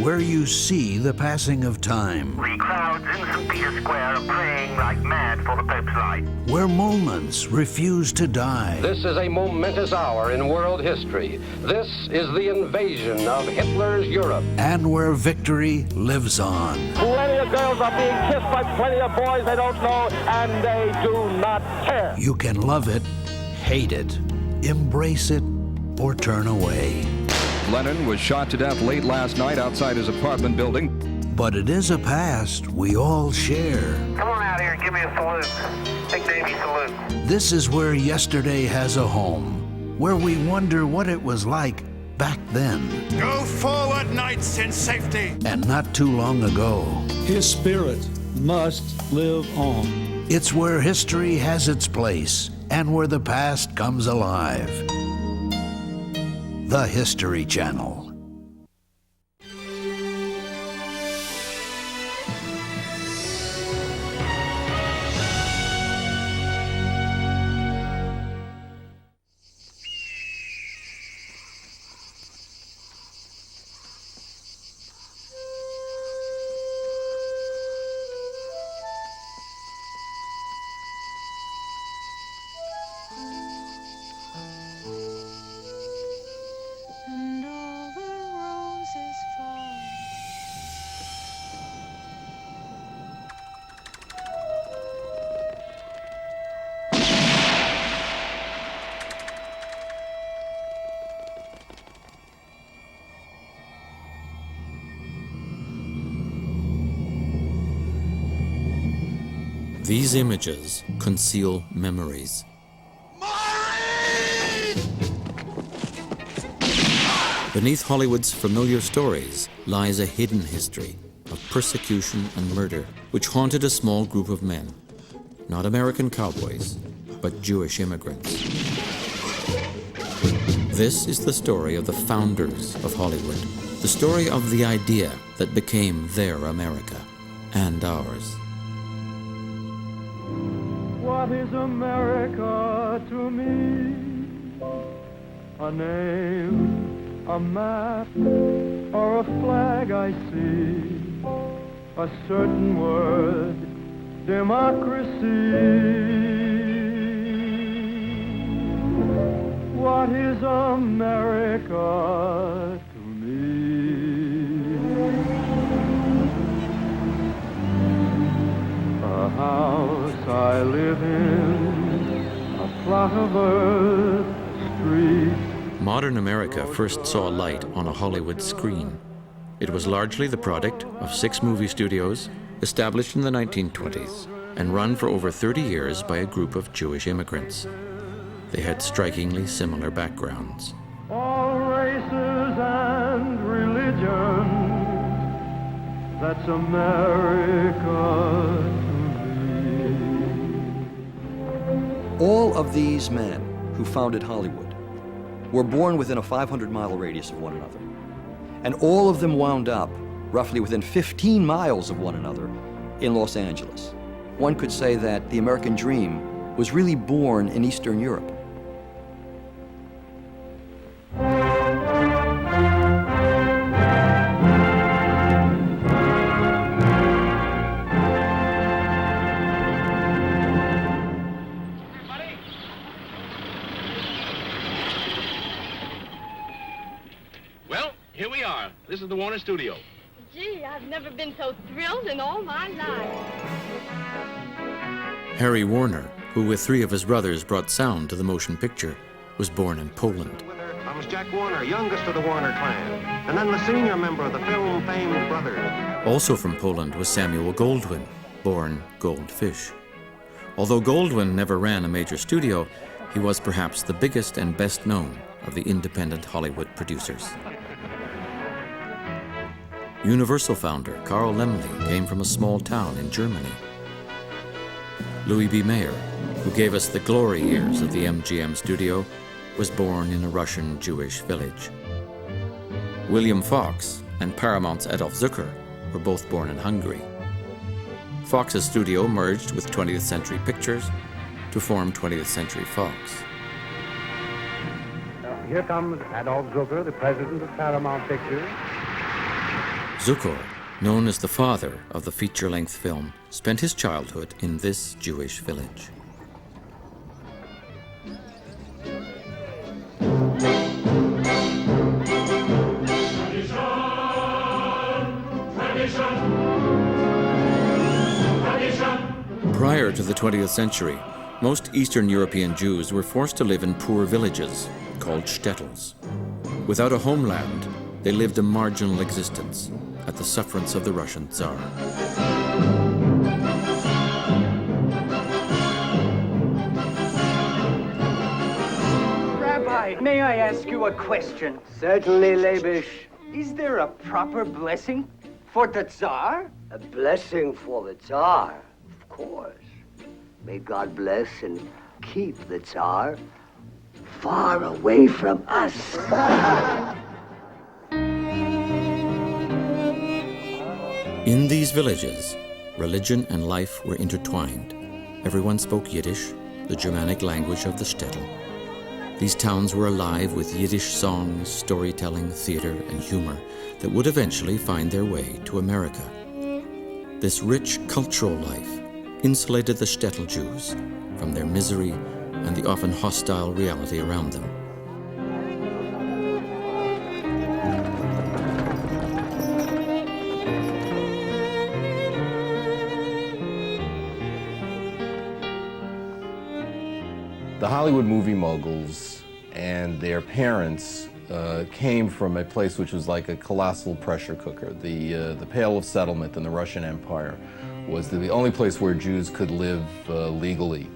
where you see the passing of time. The crowds in St. Peter's Square are praying like mad for the Pope's light. Where moments refuse to die. This is a momentous hour in world history. This is the invasion of Hitler's Europe. And where victory lives on. Plenty of girls are being kissed by plenty of boys they don't know, and they do not care. You can love it, hate it, embrace it, or turn away. Lennon was shot to death late last night outside his apartment building. But it is a past we all share. Come on out here and give me a salute. Big Davy salute. This is where yesterday has a home, where we wonder what it was like back then. Go forward, knights, in safety. And not too long ago. His spirit must live on. It's where history has its place and where the past comes alive. The History Channel. These images conceal memories. Beneath Hollywood's familiar stories lies a hidden history of persecution and murder which haunted a small group of men, not American cowboys, but Jewish immigrants. This is the story of the founders of Hollywood, the story of the idea that became their America and ours. What is America to me? A name, a map, or a flag I see, a certain word, democracy. What is America to me? A house I live in, a plot of earth, street. Modern America first saw light on a Hollywood screen. It was largely the product of 6 movie studios established in the 1920s and run for over 30 years by a group of Jewish immigrants. They had strikingly similar backgrounds. All races and religions, that's America. All of these men who founded Hollywood were born within a 500-mile radius of one another. And all of them wound up roughly within 15 miles of one another in Los Angeles. One could say that the American dream was really born in Eastern Europe. Here we are. This is the Warner Studio. Gee, I've never been so thrilled in all my life. Harry Warner, who with 3 of his brothers brought sound to the motion picture, was born in Poland. Comes Jack Warner, youngest of the Warner clan, and then the senior member of the film-famed brothers. Also from Poland was Samuel Goldwyn, born Goldfish. Although Goldwyn never ran a major studio, he was perhaps the biggest and best known of the independent Hollywood producers. Universal founder Carl Laemmle came from a small town in Germany. Louis B. Mayer, who gave us the glory years of the MGM studio, was born in a Russian Jewish village. William Fox and Paramount's Adolf Zucker were both born in Hungary. Fox's studio merged with 20th Century Pictures to form 20th Century Fox. Here comes Adolf Zucker, the president of Paramount Pictures. Zukor, known as the father of the feature-length film, spent his childhood in this Jewish village. Prior to the 20th century, most Eastern European Jews were forced to live in poor villages called shtetls. Without a homeland, they lived a marginal existence at the sufferance of the Russian Tsar. Rabbi, may I ask you a question? Certainly, Leibish. Is there a proper blessing for the Tsar? A blessing for the Tsar, of course. May God bless and keep the Tsar far away from us. In these villages, religion and life were intertwined. Everyone spoke Yiddish, the Germanic language of the shtetl. These towns were alive with Yiddish songs, storytelling, theater, and humor that would eventually find their way to America. This rich cultural life insulated the shtetl Jews from their misery and the often hostile reality around them. The Hollywood movie moguls and their parents came from a place which was like a colossal pressure cooker. The Pale of Settlement in the Russian Empire was the only place where Jews could live legally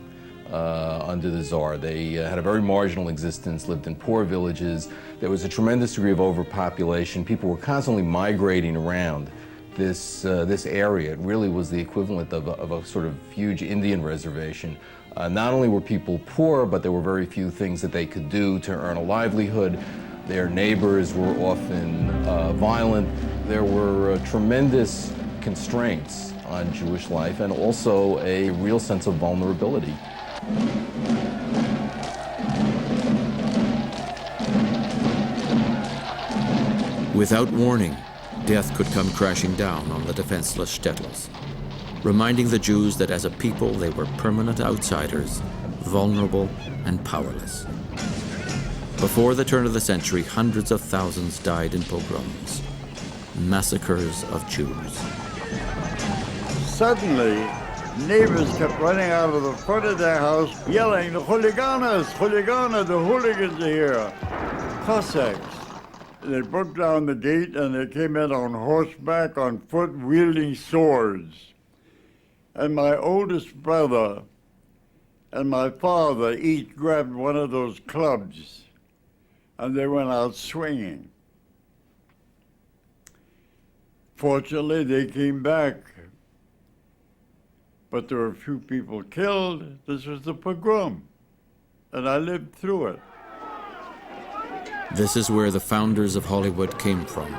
under the Tsar. They had a very marginal existence, lived in poor villages. There was a tremendous degree of overpopulation. People were constantly migrating around this area. It really was the equivalent of a sort of huge Indian reservation. Not only were people poor, but there were very few things that they could do to earn a livelihood. Their neighbors were often violent. There were tremendous constraints on Jewish life and also a real sense of vulnerability. Without warning, death could come crashing down on the defenseless shtetls, reminding the Jews that as a people they were permanent outsiders, vulnerable and powerless. Before the turn of the century, hundreds of thousands died in pogroms, massacres of Jews. Suddenly, neighbors kept running out of the front of their house yelling, "The hooligans, hooligans, the hooligans are here." Cossacks. They broke down the gate and they came in on horseback, on foot, wielding swords. And my oldest brother and my father each grabbed one of those clubs and they went out swinging. Fortunately, they came back, but there were a few people killed. This was the pogrom, and I lived through it. This is where the founders of Hollywood came from.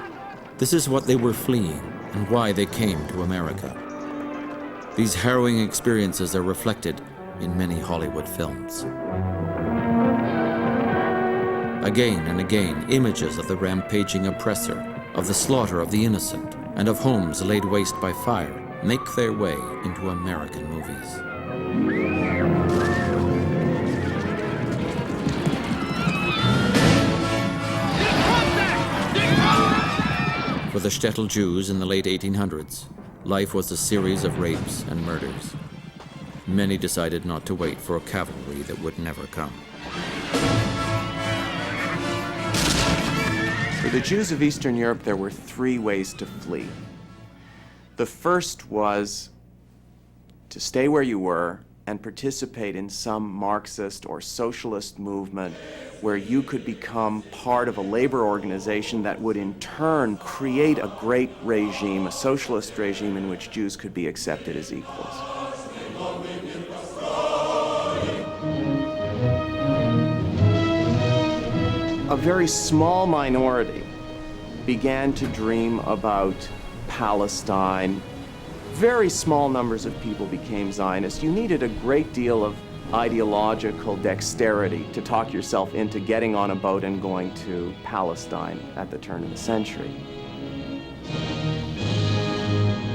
This is what they were fleeing and why they came to America. These harrowing experiences are reflected in many Hollywood films. Again and again, images of the rampaging oppressor, of the slaughter of the innocent, and of homes laid waste by fire make their way into American movies. For the shtetl Jews in the late 1800s, life was a series of rapes and murders. Many decided not to wait for a cavalry that would never come. For the Jews of Eastern Europe, there were three ways to flee. The first was to stay where you were and participate in some Marxist or socialist movement where you could become part of a labor organization that would in turn create a great regime, a socialist regime in which Jews could be accepted as equals. A very small minority began to dream about Palestine. Very small numbers of people became Zionists. You needed a great deal of ideological dexterity to talk yourself into getting on a boat and going to Palestine at the turn of the century.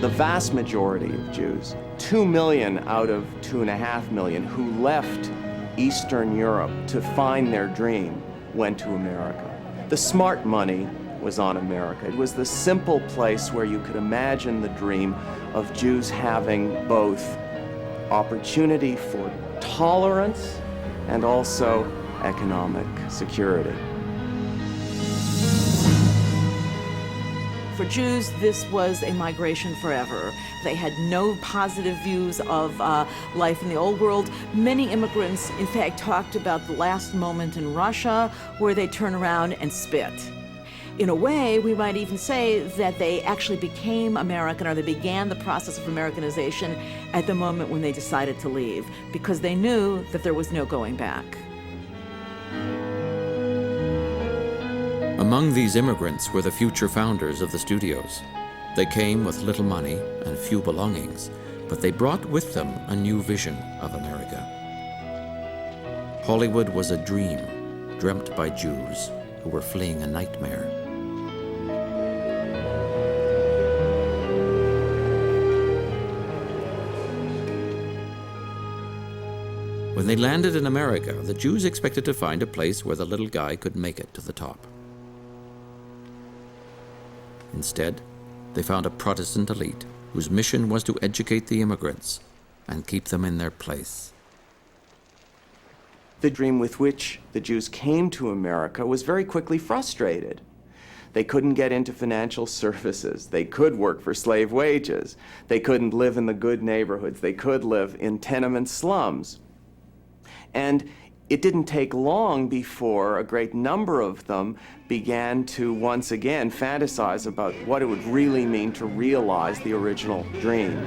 the vast majority of Jews, 2 million out of 2.5 million who left Eastern Europe to find their dream, went to America. The smart money was on America. It was the simple place where you could imagine the dream of Jews having both opportunity for tolerance and also economic security. For Jews, this was a migration forever. They had no positive views of life in the old world. Many immigrants, in fact, talked about the last moment in Russia where they turn around and spit. In a way, we might even say that they actually became American, or they began the process of Americanization at the moment when they decided to leave, because they knew that there was no going back. Among these immigrants were the future founders of the studios. They came with little money and few belongings, but they brought with them a new vision of America. Hollywood was a dream dreamt by Jews who were fleeing a nightmare. When they landed in America, the Jews expected to find a place where the little guy could make it to the top. Instead, they found a Protestant elite whose mission was to educate the immigrants and keep them in their place. The dream with which the Jews came to America was very quickly frustrated. They couldn't get into financial services. They could work for slave wages. They couldn't live in the good neighborhoods. They could live in tenement slums. And it didn't take long before a great number of them began to once again fantasize about what it would really mean to realize the original dream.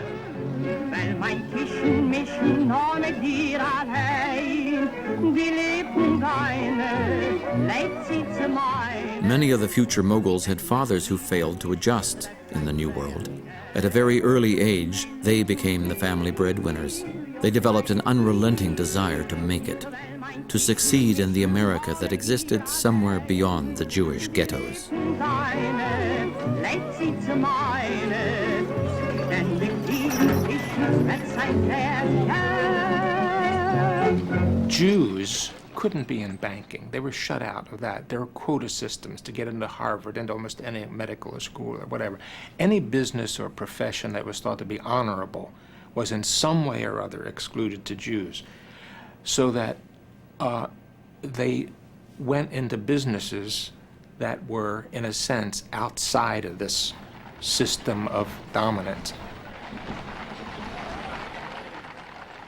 Many of the future moguls had fathers who failed to adjust in the new world. At a very early age, they became the family breadwinners. They developed an unrelenting desire to make it, to succeed in the America that existed somewhere beyond the Jewish ghettos. Jews couldn't be in banking. They were shut out of that. There were quota systems to get into Harvard, into almost any medical school or whatever. Any business or profession that was thought to be honorable was in some way or other excluded to Jews, so that they went into businesses that were, in a sense, outside of this system of dominance.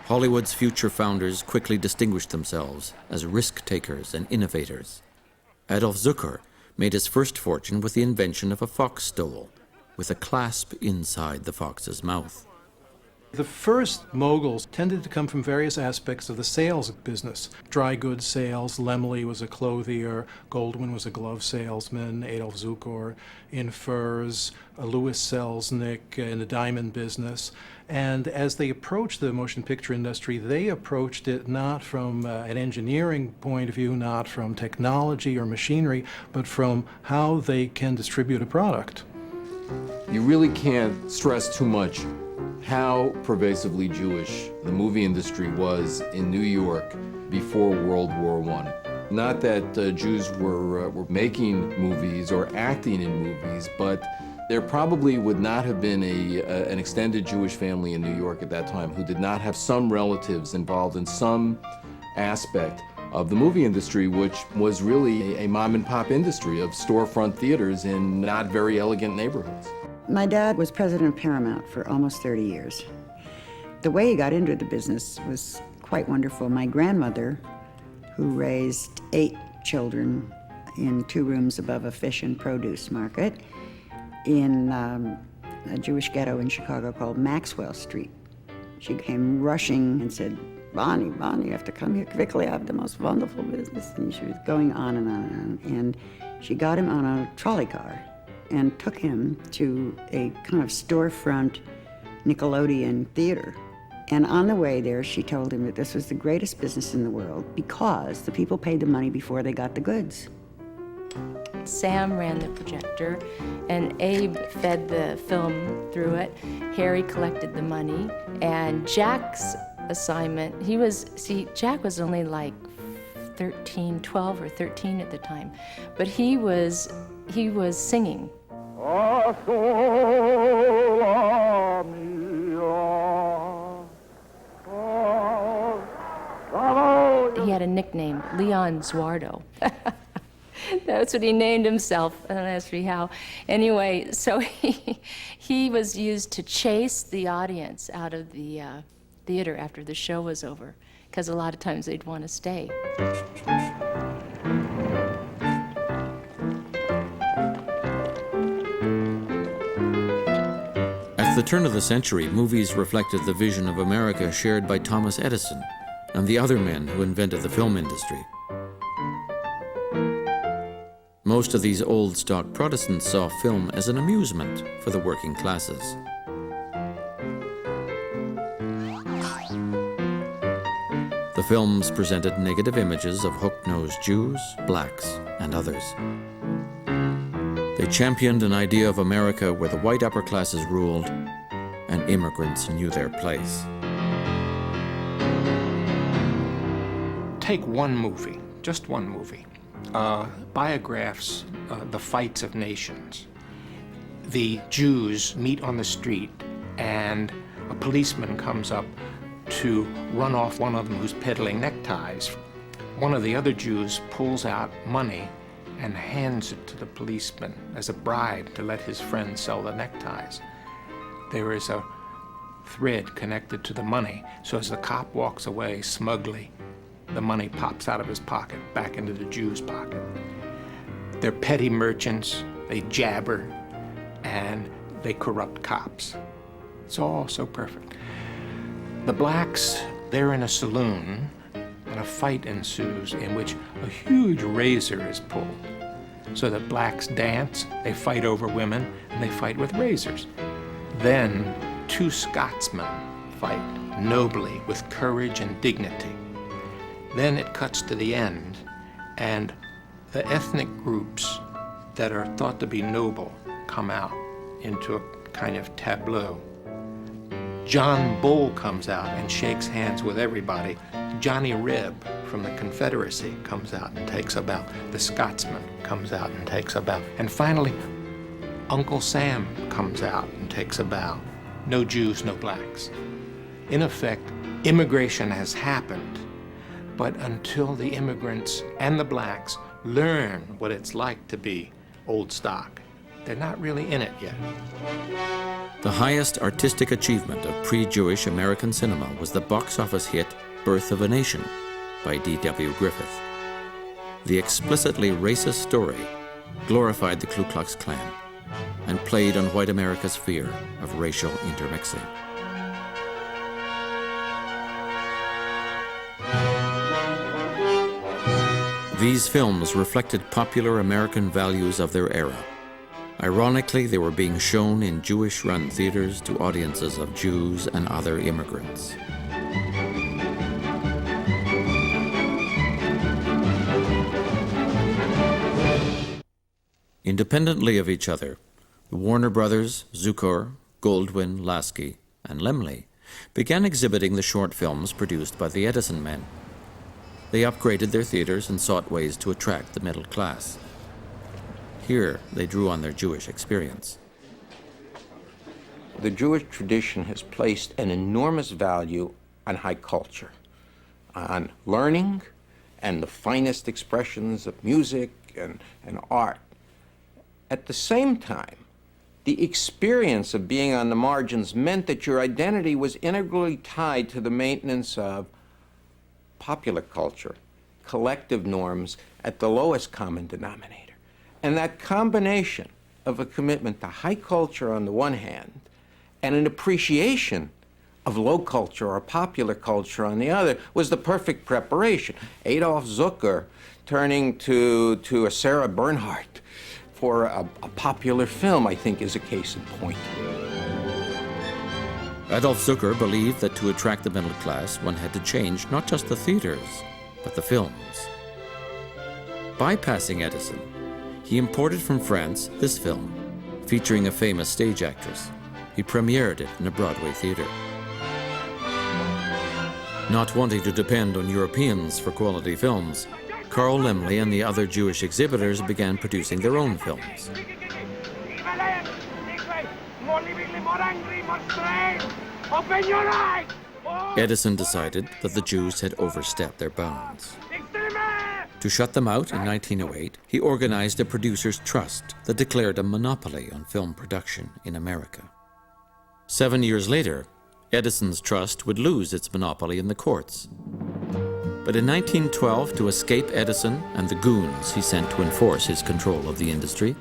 Hollywood's future founders quickly distinguished themselves as risk-takers and innovators. Adolf Zucker made his first fortune with the invention of a fox stole, with a clasp inside the fox's mouth. The first moguls tended to come from various aspects of the sales business. Dry goods sales, Laemmle was a clothier, Goldwyn was a glove salesman, Adolf Zukor in furs, Louis Selznick in the diamond business. And as they approached the motion picture industry, they approached it not from an engineering point of view, not from technology or machinery, but from how they can distribute a product. You really can't stress too much how pervasively Jewish the movie industry was in New York before World War I. Not that Jews were making movies or acting in movies, but there probably would not have been an extended Jewish family in New York at that time who did not have some relatives involved in some aspect of the movie industry, which was really a mom-and-pop industry of storefront theaters in not very elegant neighborhoods. My dad was president of Paramount for almost 30 years. The way he got into the business was quite wonderful. My grandmother, who raised 8 children in 2 rooms above a fish and produce market in a Jewish ghetto in Chicago called Maxwell Street. She came rushing and said, Bonnie, you have to come here quickly. I have the most wonderful business. And she was going on and on and on. And she got him on a trolley car and took him to a kind of storefront Nickelodeon theater. And on the way there, she told him that this was the greatest business in the world because the people paid the money before they got the goods. Sam ran the projector, and Abe fed the film through it. Harry collected the money, and Jack's assignment, Jack was only like 12 or 13 at the time, but he was singing. He had a nickname, Leon Zuardo. That's what he named himself. I don't ask me how. Anyway, so he was used to chase the audience out of the theater after the show was over, because a lot of times they'd want to stay. At the turn of the century, movies reflected the vision of America shared by Thomas Edison and the other men who invented the film industry. Most of these old-stock Protestants saw film as an amusement for the working classes. The films presented negative images of hook-nosed Jews, blacks, and others. They championed an idea of America where the white upper classes ruled and immigrants knew their place. Take one movie, just one movie. Biographs, The Fights of Nations. The Jews meet on the street and a policeman comes up to run off one of them who's peddling neckties. One of the other Jews pulls out money and hands it to the policeman as a bribe to let his friend sell the neckties. There is a thread connected to the money, so as the cop walks away smugly, the money pops out of his pocket, back into the Jew's pocket. They're petty merchants, they jabber, and they corrupt cops. It's all so perfect. The blacks, they're in a saloon, and a fight ensues in which a huge razor is pulled. So the blacks dance, they fight over women, and they fight with razors. Then two Scotsmen fight nobly with courage and dignity. Then it cuts to the end, and the ethnic groups that are thought to be noble come out into a kind of tableau. John Bull comes out and shakes hands with everybody. Johnny Reb from the Confederacy comes out and takes a bow. The Scotsman comes out and takes a bow. And finally, Uncle Sam comes out and takes a bow. No Jews, no blacks. In effect, immigration has happened, but until the immigrants and the blacks learn what it's like to be old stock, they're not really in it yet. The highest artistic achievement of pre-Jewish American cinema was the box office hit Birth of a Nation by D.W. Griffith. The explicitly racist story glorified the Ku Klux Klan and played on white America's fear of racial intermixing. These films reflected popular American values of their era. Ironically, they were being shown in Jewish-run theaters to audiences of Jews and other immigrants. Independently of each other, the Warner brothers, Zukor, Goldwyn, Lasky, and Laemmle began exhibiting the short films produced by the Edison men. They upgraded their theaters and sought ways to attract the middle class. Here, they drew on their Jewish experience. The Jewish tradition has placed an enormous value on high culture, on learning and the finest expressions of music and art. At the same time, the experience of being on the margins meant that your identity was integrally tied to the maintenance of popular culture, collective norms at the lowest common denominator. And that combination of a commitment to high culture on the one hand and an appreciation of low culture or popular culture on the other was the perfect preparation. Adolf Zucker turning to a Sarah Bernhardt for a popular film, I think, is a case in point. Adolf Zucker believed that to attract the middle class, one had to change not just the theaters, but the films. Bypassing Edison, he imported from France this film, featuring a famous stage actress. He premiered it in a Broadway theater. Not wanting to depend on Europeans for quality films, Carl Laemmle and the other Jewish exhibitors began producing their own films. Edison decided that the Jews had overstepped their bounds. To shut them out in 1908, he organized a producers' trust that declared a monopoly on film production in America. 7 years later, Edison's trust would lose its monopoly in the courts. But in 1912, to escape Edison and the goons he sent to enforce his control of the industry,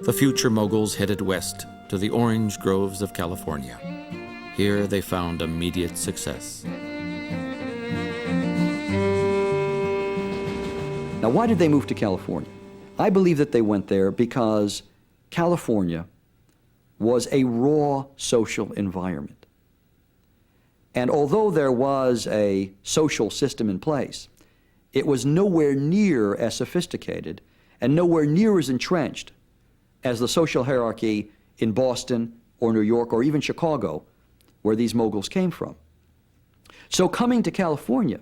the future moguls headed west to the orange groves of California. Here they found immediate success. Now, why did they move to California? I believe that they went there because California was a raw social environment. And although there was a social system in place, it was nowhere near as sophisticated and nowhere near as entrenched as the social hierarchy in Boston or New York or even Chicago, where these moguls came from. So coming to California,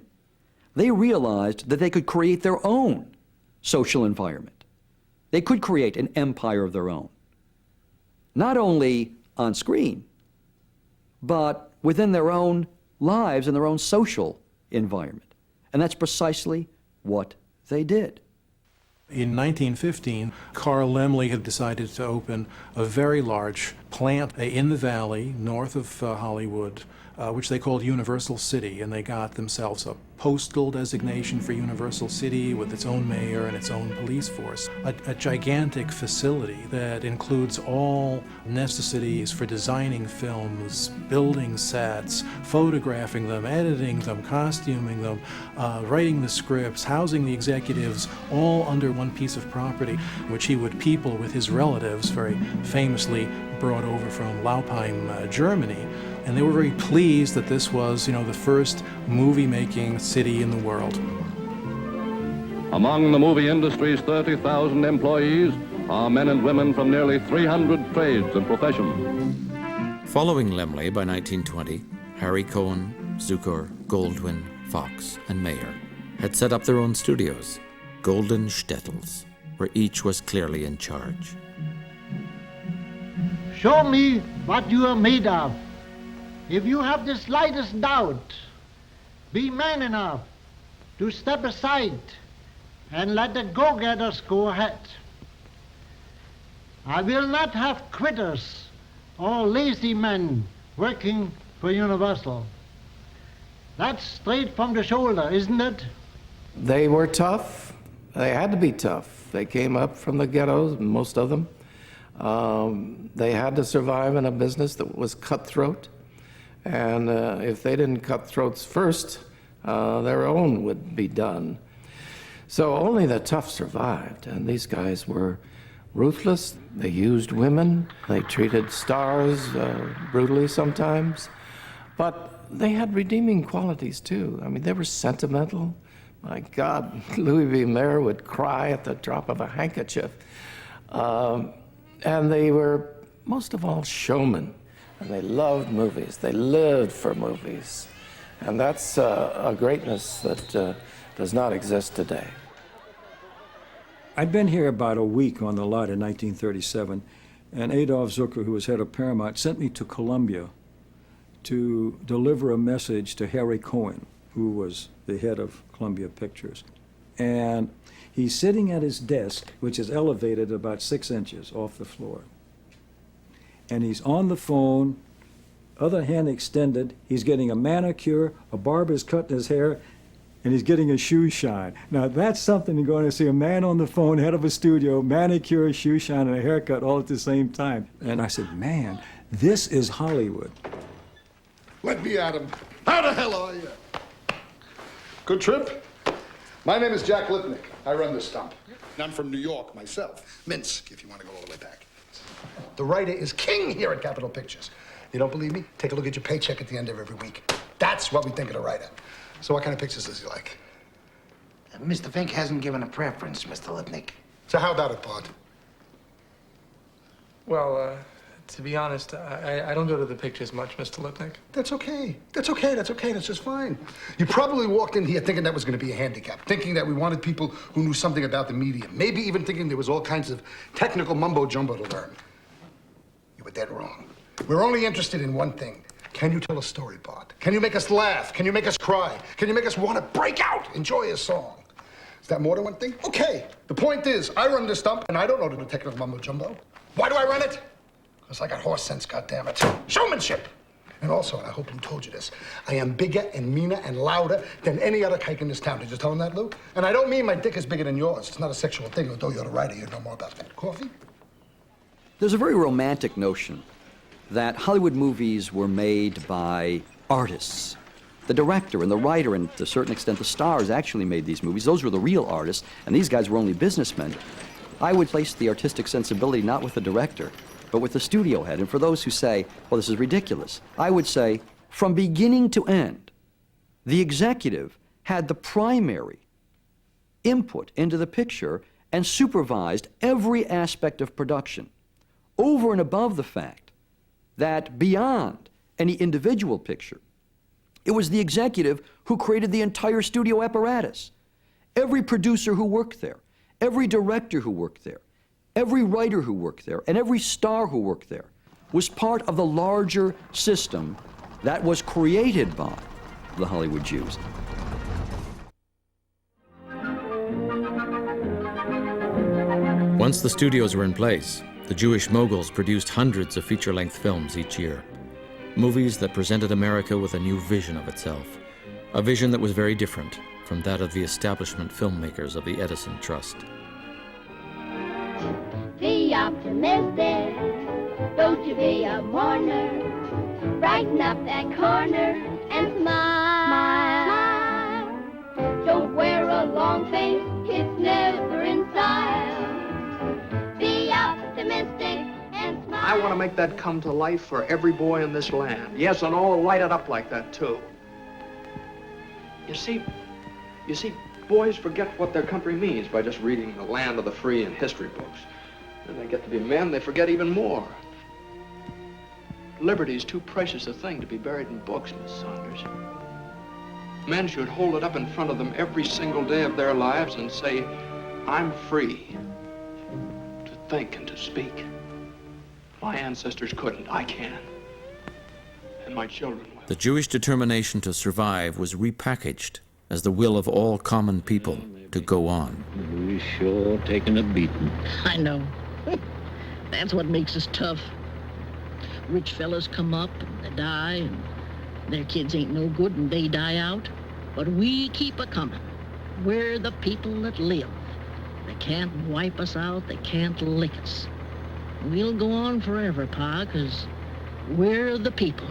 they realized that they could create their own social environment. They could create an empire of their own, not only on screen, but within their own lives and their own social environment. And that's precisely what they did. In 1915, Carl Laemmle had decided to open a very large plant in the valley north of Hollywood, which they called Universal City, and they got themselves a postal designation for Universal City with its own mayor and its own police force. A gigantic facility that includes all necessities for designing films, building sets, photographing them, editing them, costuming them, writing the scripts, housing the executives, all under one piece of property, which he would people with his relatives, very famously brought over from Laupheim, Germany. And they were very pleased that this was, the first movie-making city in the world. Among the movie industry's 30,000 employees are men and women from nearly 300 trades and professions. Following Laemmle by 1920, Harry Cohen, Zukor, Goldwyn, Fox, and Mayer had set up their own studios, golden shtetls, where each was clearly in charge. Show me what you are made of. If you have the slightest doubt, be man enough to step aside and let the go-getters go ahead. I will not have quitters or lazy men working for Universal. That's straight from the shoulder, isn't it? They were tough. They had to be tough. They came up from the ghettos, most of them. They had to survive in a business that was cutthroat. And if they didn't cut throats first, their own would be done. So only the tough survived, and these guys were ruthless. They used women. They treated stars brutally sometimes. But they had redeeming qualities, too. I mean, they were sentimental. My God, Louis B. Mayer would cry at the drop of a handkerchief. And they were, most of all, showmen. And they loved movies. They lived for movies. And that's a greatness that does not exist today. I'd been here about a week on the lot in 1937, and Adolf Zukor, who was head of Paramount, sent me to Columbia to deliver a message to Harry Cohen, who was the head of Columbia Pictures. And he's sitting at his desk, which is elevated about 6 inches off the floor. And he's on the phone, other hand extended. He's getting a manicure, a barber's cutting his hair, and he's getting a shoe shine. Now that's something you're going to see, a man on the phone, head of a studio, manicure, shoe shine, and a haircut all at the same time. And I said, man, this is Hollywood. Let me at him. How the hell are you? Good trip? My name is Jack Lipnick. I run this stump. I'm from New York myself. Minsk, if you want to go all the way back. The writer is king here at Capitol Pictures. You don't believe me? Take a look at your paycheck at the end of every week. That's what we think of the writer. So what kind of pictures does he like? Mr. Fink hasn't given a preference, Mr. Lipnick. So how about it, Bart? Well, to be honest, I don't go to the pictures much, Mr. Lipnick. That's okay. That's okay. That's okay. That's just fine. You probably walked in here thinking that was going to be a handicap, thinking that we wanted people who knew something about the medium, maybe even thinking there was all kinds of technical mumbo-jumbo to learn. You were dead wrong. We're only interested in one thing. Can you tell a story, Bart? Can you make us laugh? Can you make us cry? Can you make us want to break out, enjoy a song? Is that more than one thing? Okay. The point is, I run this stump, and I don't know the technical mumbo-jumbo. Why do I run it? Because I got horse sense, goddammit. Showmanship! And also, and I hope Lou told you this, I am bigger and meaner and louder than any other kike in this town. Did you tell him that, Lou? And I don't mean my dick is bigger than yours. It's not a sexual thing, although you're the writer, you know more about that. Coffee? There's a very romantic notion that Hollywood movies were made by artists. The director and the writer, and to a certain extent the stars, actually made these movies. Those were the real artists, and these guys were only businessmen. I would place the artistic sensibility not with the director, but with the studio head. And for those who say, well, this is ridiculous, I would say, from beginning to end, the executive had the primary input into the picture and supervised every aspect of production, over and above the fact that beyond any individual picture, it was the executive who created the entire studio apparatus. Every producer who worked there, every director who worked there, every writer who worked there, and every star who worked there was part of the larger system that was created by the Hollywood Jews. Once the studios were in place, the Jewish moguls produced hundreds of feature-length films each year. Movies that presented America with a new vision of itself. A vision that was very different from that of the establishment filmmakers of the Edison Trust. Be optimistic, don't you be a mourner. Brighten up that corner and smile. Don't wear a long face, it's never in style. Be optimistic and smile. I want to make that come to life for every boy in this land. Yes, and all light it up like that, too. You see, boys forget what their country means by just reading The Land of the Free and history books. When they get to be men, they forget even more. Liberty's too precious a thing to be buried in books, Miss Saunders. Men should hold it up in front of them every single day of their lives and say, I'm free to think and to speak. My ancestors couldn't, I can. And my children will. The Jewish determination to survive was repackaged as the will of all common people to go on. We sure taking a beating. I know. That's what makes us tough. Rich fellas come up and they die, and their kids ain't no good and they die out. But we keep a-coming. We're the people that live. They can't wipe us out, they can't lick us. We'll go on forever, Pa, 'cause we're the people.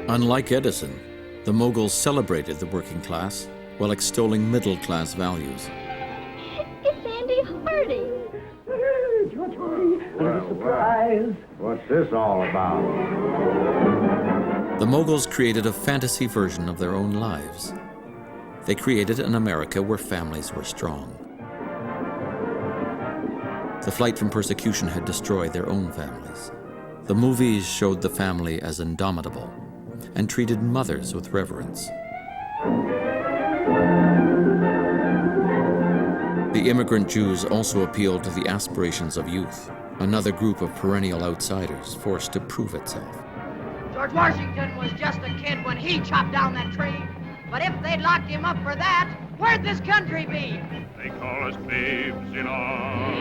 Unlike Edison, the moguls celebrated the working class while extolling middle-class values. It's Andy Hardy. Surprise! What's this all about? The moguls created a fantasy version of their own lives. They created an America where families were strong. The flight from persecution had destroyed their own families. The movies showed the family as indomitable and treated mothers with reverence. The immigrant Jews also appealed to the aspirations of youth, another group of perennial outsiders forced to prove itself. George Washington was just a kid when he chopped down that tree. But if they'd locked him up for that, where'd this country be? They call us babes in arms.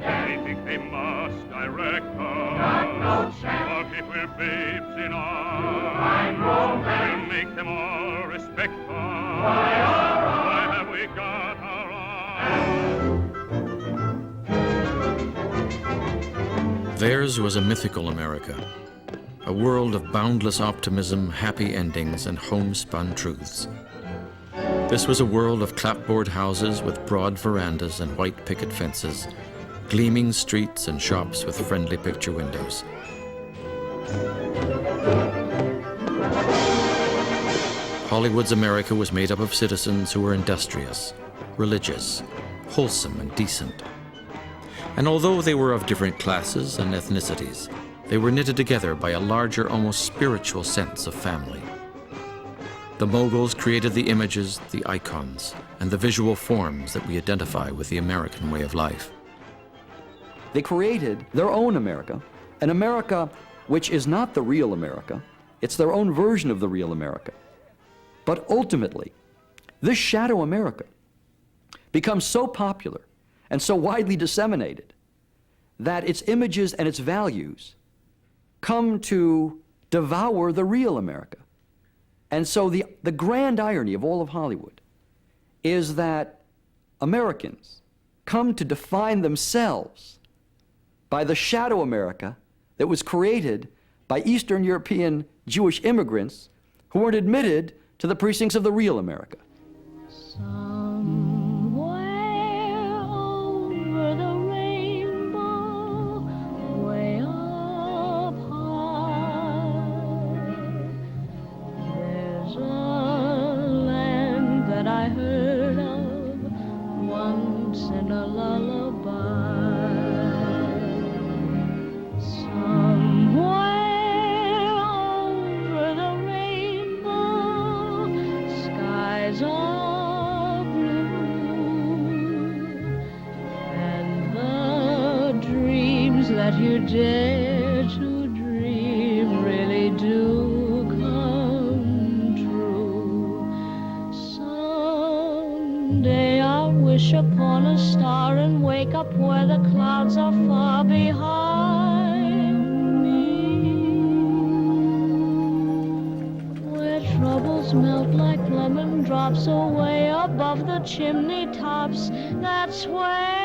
They think they must direct us. But if we're babes in arms, we'll make them all respect us. Why have we got our arms? Theirs was a mythical America, a world of boundless optimism, happy endings, and homespun truths. This was a world of clapboard houses with broad verandas and white picket fences, gleaming streets and shops with friendly picture windows. Hollywood's America was made up of citizens who were industrious, religious, wholesome, and decent. And although they were of different classes and ethnicities, they were knitted together by a larger, almost spiritual sense of family. The moguls created the images, the icons, and the visual forms that we identify with the American way of life. They created their own America, an America which is not the real America. It's their own version of the real America. But ultimately, this shadow America becomes so popular and so widely disseminated that its images and its values come to devour the real America. And so the grand irony of all of Hollywood is that Americans come to define themselves by the shadow America that was created by Eastern European Jewish immigrants who weren't admitted to the precincts of the real America. You dare to dream really do come true. Someday I'll wish upon a star and wake up where the clouds are far behind me, where troubles melt like lemon drops away above the chimney tops. That's where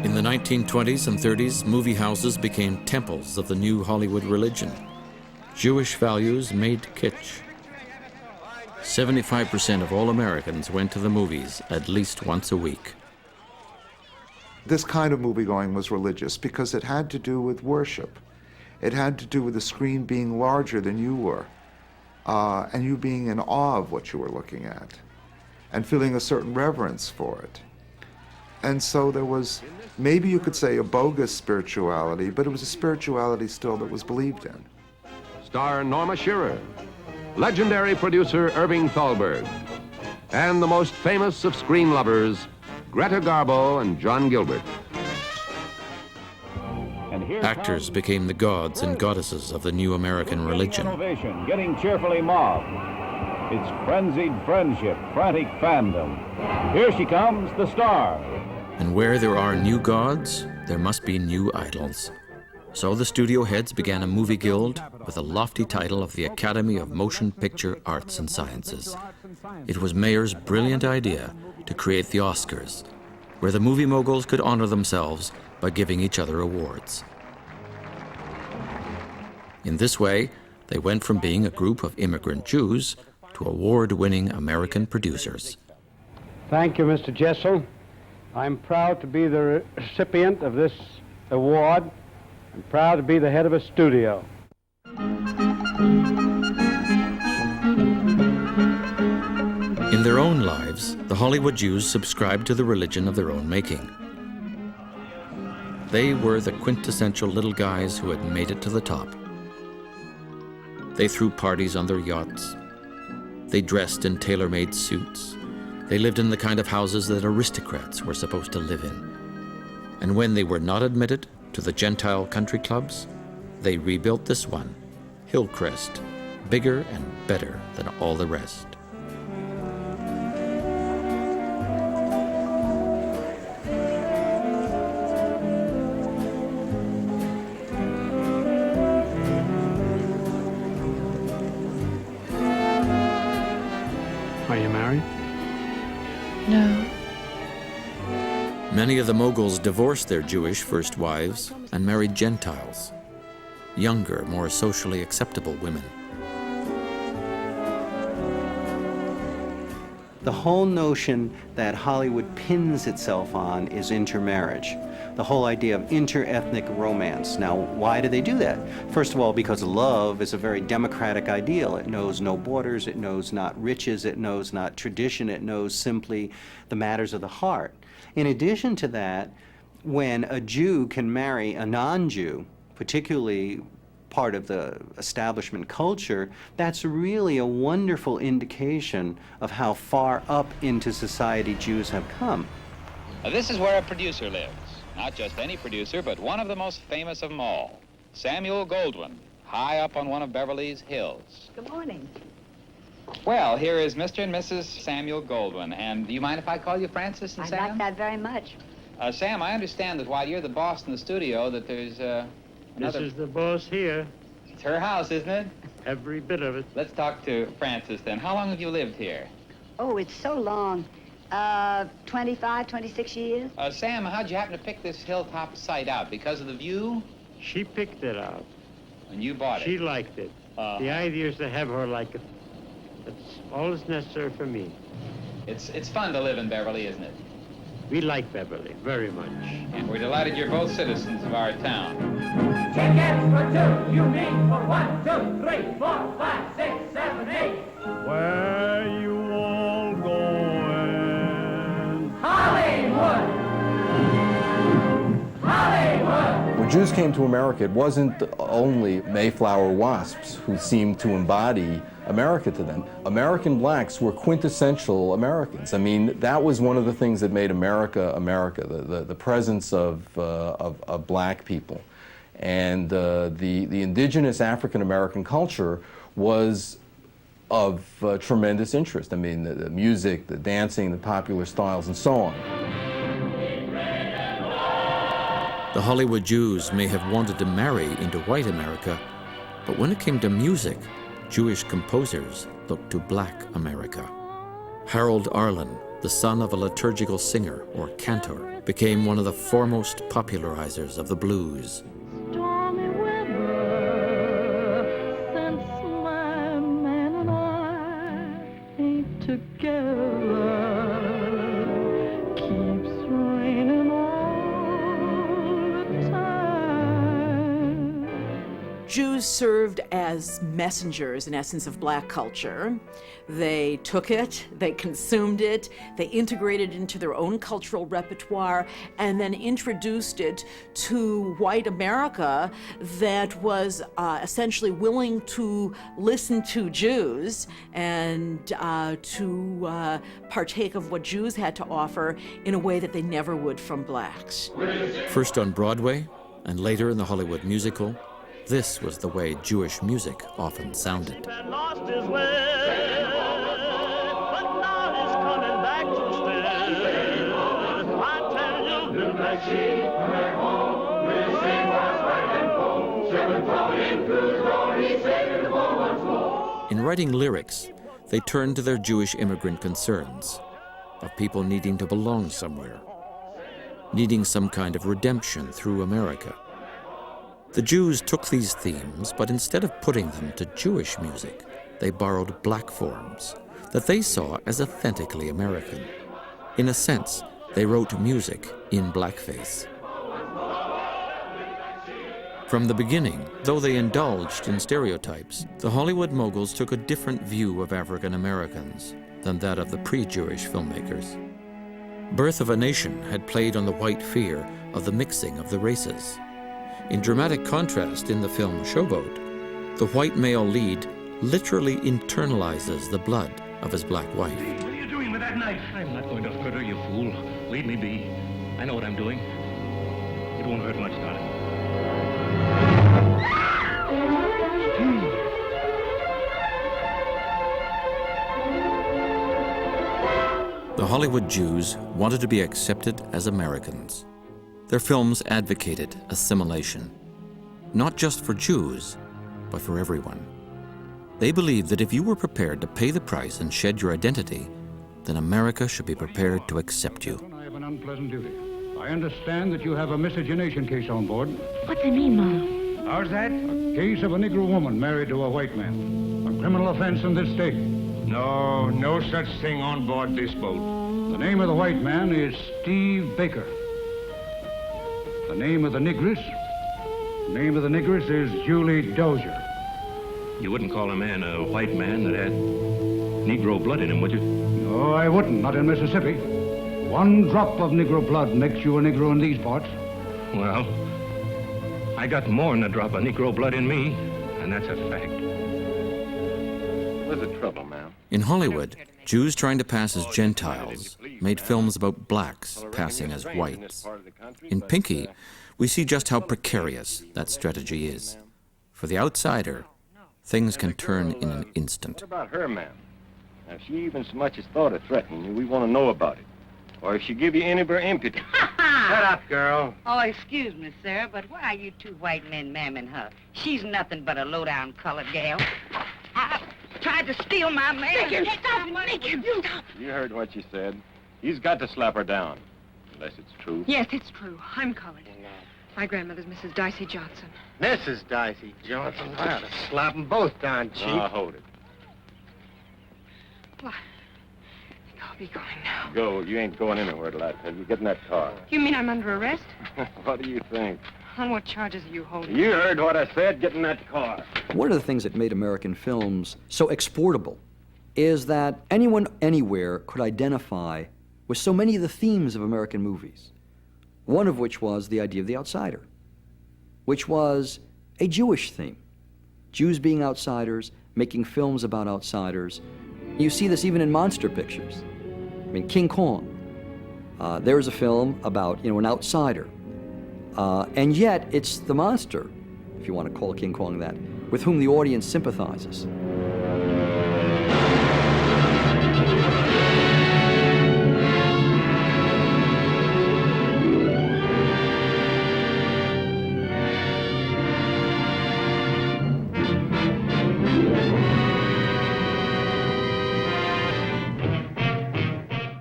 In the 1920s and 30s, movie houses became temples of the new Hollywood religion. Jewish values made kitsch. 75% of all Americans went to the movies at least once a week. This kind of movie-going was religious because it had to do with worship. It had to do with the screen being larger than you were, and you being in awe of what you were looking at, and feeling a certain reverence for it. And so there was, maybe you could say, a bogus spirituality, but it was a spirituality still that was believed in. Star Norma Shearer, legendary producer Irving Thalberg, and the most famous of screen lovers, Greta Garbo and John Gilbert. Actors became the gods and goddesses of the new American religion. Innovation getting cheerfully mobbed. It's frenzied friendship, frantic fandom. Here she comes, the star. And where there are new gods, there must be new idols. So the studio heads began a movie guild with a lofty title of the Academy of Motion Picture Arts and Sciences. It was Mayer's brilliant idea to create the Oscars, where the movie moguls could honor themselves by giving each other awards. In this way, they went from being a group of immigrant Jews to award-winning American producers. Thank you, Mr. Jessel. I'm proud to be the recipient of this award. I'm proud to be the head of a studio. In their own lives, the Hollywood Jews subscribed to the religion of their own making. They were the quintessential little guys who had made it to the top. They threw parties on their yachts. They dressed in tailor-made suits. They lived in the kind of houses that aristocrats were supposed to live in. And when they were not admitted to the Gentile country clubs, they rebuilt this one, Hillcrest, bigger and better than all the rest. Many of the moguls divorced their Jewish first wives and married Gentiles, younger, more socially acceptable women. The whole notion that Hollywood pins itself on is intermarriage. The whole idea of inter-ethnic romance. Now, why do they do that? First of all, because love is a very democratic ideal. It knows no borders, it knows not riches, it knows not tradition, it knows simply the matters of the heart. In addition to that, when a Jew can marry a non-Jew, particularly part of the establishment culture, that's really a wonderful indication of how far up into society Jews have come. This is where a producer lives. Not just any producer, but one of the most famous of them all, Samuel Goldwyn, high up on one of Beverly's hills. Good morning. Well, here is Mr. and Mrs. Samuel Goldwyn. And do you mind if I call you Francis and I'd Sam? like that very much. Sam, I understand that while you're the boss in the studio, that there's another... This is the boss here. It's her house, isn't it? Every bit of it. Let's talk to Francis then. How long have you lived here? Oh, it's so long. 25, 26 years. Sam, how'd you happen to pick this hilltop site out? Because of the view? She picked it out. And you bought it? She liked it. The idea is to have her like it. That's all that's necessary for me. It's fun to live in Beverly, isn't it? We like Beverly very much. And we're delighted you're both citizens of our town. Tickets for two, you mean for 1, 2, 3, 4, 5, 6, 7, 8. Where you all going? Hollywood! Hollywood! When Jews came to America, it wasn't only Mayflower wasps who seemed to embody America to them. American blacks were quintessential Americans. I mean, that was one of the things that made America America, the presence of black people. And the indigenous African-American culture was of tremendous interest. I mean, the music, the dancing, the popular styles, and so on. The Hollywood Jews may have wanted to marry into white America, but when it came to music, Jewish composers looked to black America. Harold Arlen, the son of a liturgical singer or cantor, became one of the foremost popularizers of the blues. Stormy weather, since my man and I ain't together, keeps raining all the time. Jews served as messengers, in essence, of black culture. They took it, they consumed it, they integrated it into their own cultural repertoire, and then introduced it to white America that was essentially willing to listen to Jews and to partake of what Jews had to offer in a way that they never would from blacks. First on Broadway, and later in the Hollywood musical, this was the way Jewish music often sounded. Lost his way, but now he's coming back to stay. I tell you, little black sheep, come home. We'll sing what's right and cold. Children falling into the glory, saving the world once more. In writing lyrics, they turned to their Jewish immigrant concerns of people needing to belong somewhere, needing some kind of redemption through America. The Jews took these themes, but instead of putting them to Jewish music, they borrowed black forms that they saw as authentically American. In a sense, they wrote music in blackface. From the beginning, though they indulged in stereotypes, the Hollywood moguls took a different view of African Americans than that of the pre-Jewish filmmakers. Birth of a Nation had played on the white fear of the mixing of the races. In dramatic contrast in the film Showboat, the white male lead literally internalizes the blood of his black wife. What are you doing with that knife? I'm not going to hurt her, you fool. Leave me be. I know what I'm doing. It won't hurt much, darling. The Hollywood Jews wanted to be accepted as Americans. Their films advocated assimilation, not just for Jews, but for everyone. They believed that if you were prepared to pay the price and shed your identity, then America should be prepared to accept you. I have an unpleasant duty. I understand that you have a miscegenation case on board. What's it mean, Mom? How's that? A case of a Negro woman married to a white man. A criminal offense in this state. No, no such thing on board this boat. The name of the white man is Steve Baker. The name of the negress? The name of the negress is Julie Dozier. You wouldn't call a man a white man that had Negro blood in him, would you? No, I wouldn't, not in Mississippi. One drop of Negro blood makes you a Negro in these parts. Well, I got more than a drop of Negro blood in me, and that's a fact. What's the trouble, ma'am? In Hollywood, Jews trying to pass as Gentiles made films about blacks passing as whites. In Pinky, we see just how precarious that strategy is. For the outsider, things can turn in an instant. What about her, ma'am? Now, if she even so much as thought of threatening you, we want to know about it. Or if she give you any of her impudence. Shut up, girl. Oh, excuse me, sir, but why are you two white men mamming her? She's nothing but a low-down colored gal. Tried to steal my man. Make him stop. You heard what she said. He's got to slap her down. Unless it's true. Yes, it's true. I'm colored. My grandmother's Mrs. Dicey Johnson. Mrs. Dicey Johnson? I ought to slap them both down, Chief. Now, hold it. Well, I think I'll be going now. Go. You ain't going anywhere till I tell you. Get in that car. You mean I'm under arrest? What do you think? On what charges are you holding? You heard what I said. Get in that car. One of the things that made American films so exportable is that anyone, anywhere could identify with so many of the themes of American movies. One of which was the idea of the outsider, which was a Jewish theme. Jews being outsiders, making films about outsiders. You see this even in monster pictures. I mean, King Kong. There's a film about, an outsider. And yet, it's the monster, if you want to call King Kong that, with whom the audience sympathizes.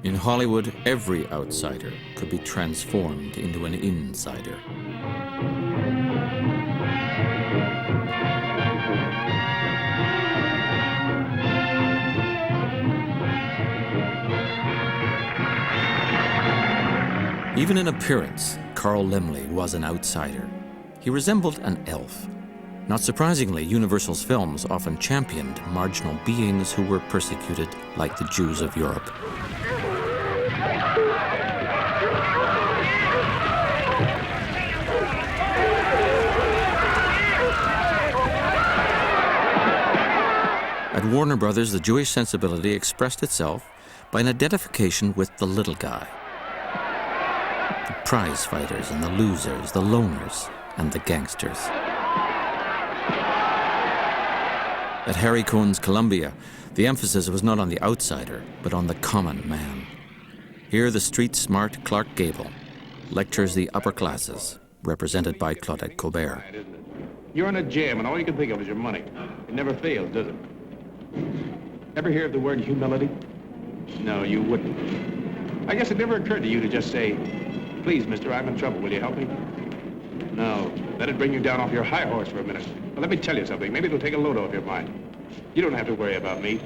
In Hollywood, every outsider could be transformed into an insider. Even in appearance, Carl Laemmle was an outsider. He resembled an elf. Not surprisingly, Universal's films often championed marginal beings who were persecuted like the Jews of Europe. At Warner Brothers, the Jewish sensibility expressed itself by an identification with the little guy. The prize fighters and the losers, the loners and the gangsters. At Harry Cohn's Columbia, the emphasis was not on the outsider, but on the common man. Here, the street-smart Clark Gable lectures the upper classes, represented by Claudette Colbert. You're in a jam, and all you can think of is your money. It never fails, does it? Ever hear of the word humility? No, you wouldn't. I guess it never occurred to you to just say, "Please, mister, I'm in trouble. Will you help me?" No, that'd bring you down off your high horse for a minute. Well, let me tell you something. Maybe it'll take a load off your mind. You don't have to worry about me.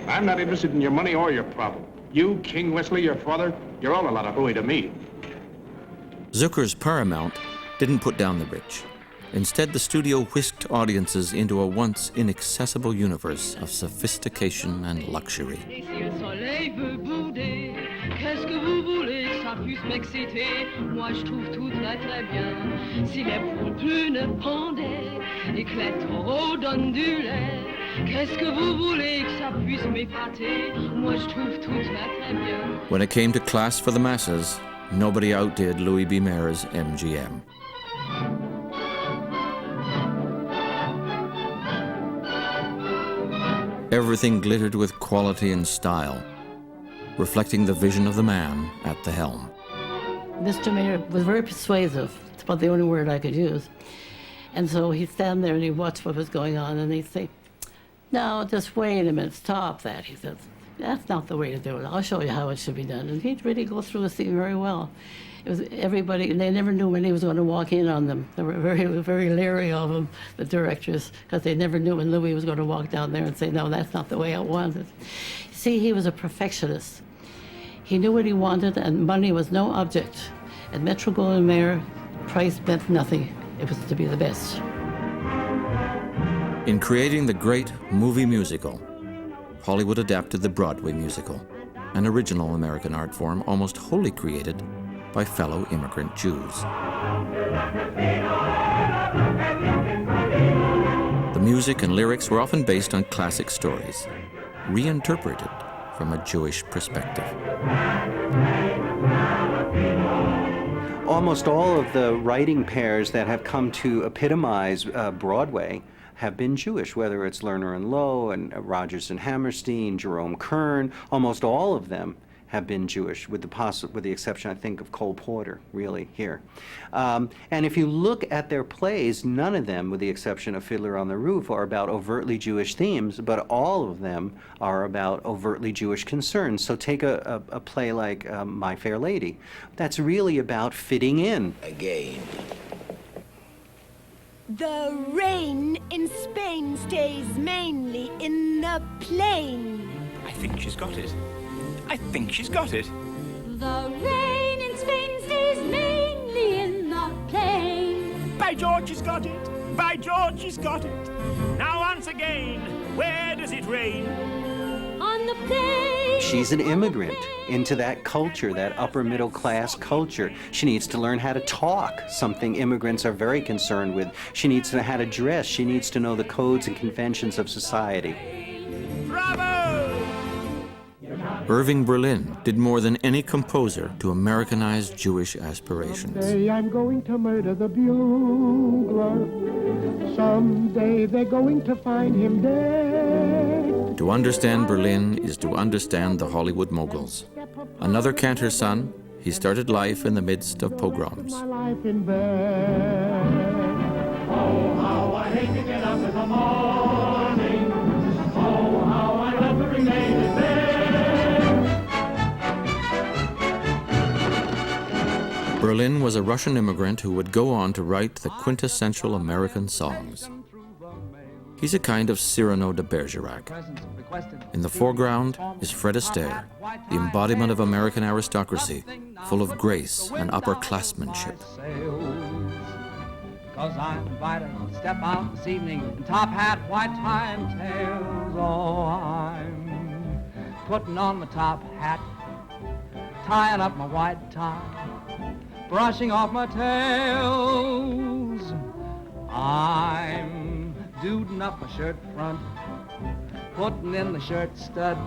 I'm not interested in your money or your problem. You, King Wesley, your father, you're all a lot of hooey to me. Zucker's Paramount didn't put down the rich. Instead, the studio whisked audiences into a once inaccessible universe of sophistication and luxury. Qu'est-ce que vous voulez que ça puisse m'exciter? Moi je trouve tout très très bien. Si les poules brunes pendaient et que les taureaux donnent du lait, qu'est-ce que vous voulez que ça puisse m'épater? Moi je trouve tout très très bien. When it came to class for the masses, nobody outdid Louis B. Mayer's MGM. Everything glittered with quality and style, reflecting the vision of the man at the helm. Mr. Mayer was very persuasive. It's about the only word I could use. And so he'd stand there and he'd watch what was going on and he'd say, "No, just wait a minute, stop that," he says. that's not the way to do it. I'll show you how it should be done. And he'd really go through the scene very well. It was everybody, they never knew when he was going to walk in on them. They were very leery of him, the directors, because they never knew when Louis was going to walk down there and say, no, that's not the way I want it. See, he was a perfectionist. He knew what he wanted, and money was no object. At Metro-Goldwyn-Mayer, price meant nothing. It was to be the best. In creating the great movie musical, Hollywood adapted the Broadway musical, an original American art form almost wholly created by fellow immigrant Jews. The music and lyrics were often based on classic stories, reinterpreted from a Jewish perspective. Almost all of the writing pairs that have come to epitomize Broadway have been Jewish, whether it's Lerner and Lowe and Rodgers and Hammerstein, Jerome Kern. Almost all of them have been Jewish, with the exception, I think, of Cole Porter, really, here. And if you look at their plays, none of them, with the exception of Fiddler on the Roof, are about overtly Jewish themes, but all of them are about overtly Jewish concerns. So take a play like My Fair Lady. That's really about fitting in. Again. The rain in Spain stays mainly in the plain. I think she's got it. I think she's got it. The rain in Spain stays mainly in the plain. By George, she's got it. By George, she's got it. Now once again, where does it rain? On the plain. She's an immigrant into that culture, that upper middle class culture. She needs to learn how to talk, something immigrants are very concerned with. She needs to know how to dress. She needs to know the codes and conventions of society. Bravo! Irving Berlin did more than any composer to Americanize Jewish aspirations. Someday I'm going to murder the bugler. Someday they're going to find him dead. To understand Berlin is to understand the Hollywood moguls. Another cantor's son, he started life in the midst of pogroms. My life in bed. Oh, how I hate to get up in the morning. Oh, how I love to remain in bed. Berlin was a Russian immigrant who would go on to write the quintessential American songs. He's a kind of Cyrano de Bergerac. In the foreground is Fred Astaire, the embodiment of American aristocracy, full of grace and upperclassmanship. Cause I'm invited to step out this evening in top hat, white tie and tails. Oh, I'm putting on my top hat, tying up my white tie, brushing off my tails. I'm duding up my shirt front, putting in the shirt studs,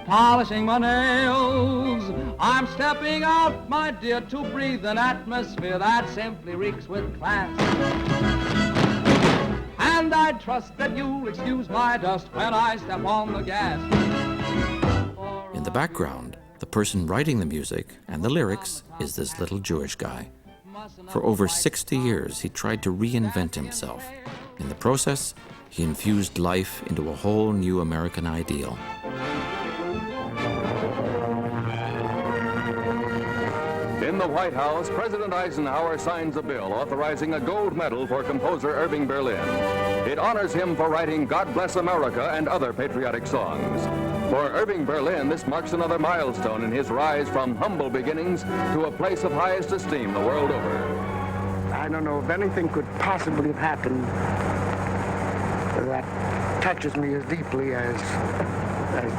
polishing my nails. I'm stepping out, my dear, to breathe an atmosphere that simply reeks with class. And I trust that you'll excuse my dust when I step on the gas. In the background, the person writing the music and the lyrics is this little Jewish guy. For over 60 years, he tried to reinvent himself. In the process, he infused life into a whole new American ideal. In the White House, President Eisenhower signs a bill authorizing a gold medal for composer Irving Berlin. It honors him for writing God Bless America and other patriotic songs. For Irving Berlin, this marks another milestone in his rise from humble beginnings to a place of highest esteem the world over. I don't know if anything could possibly have happened that touches me as deeply as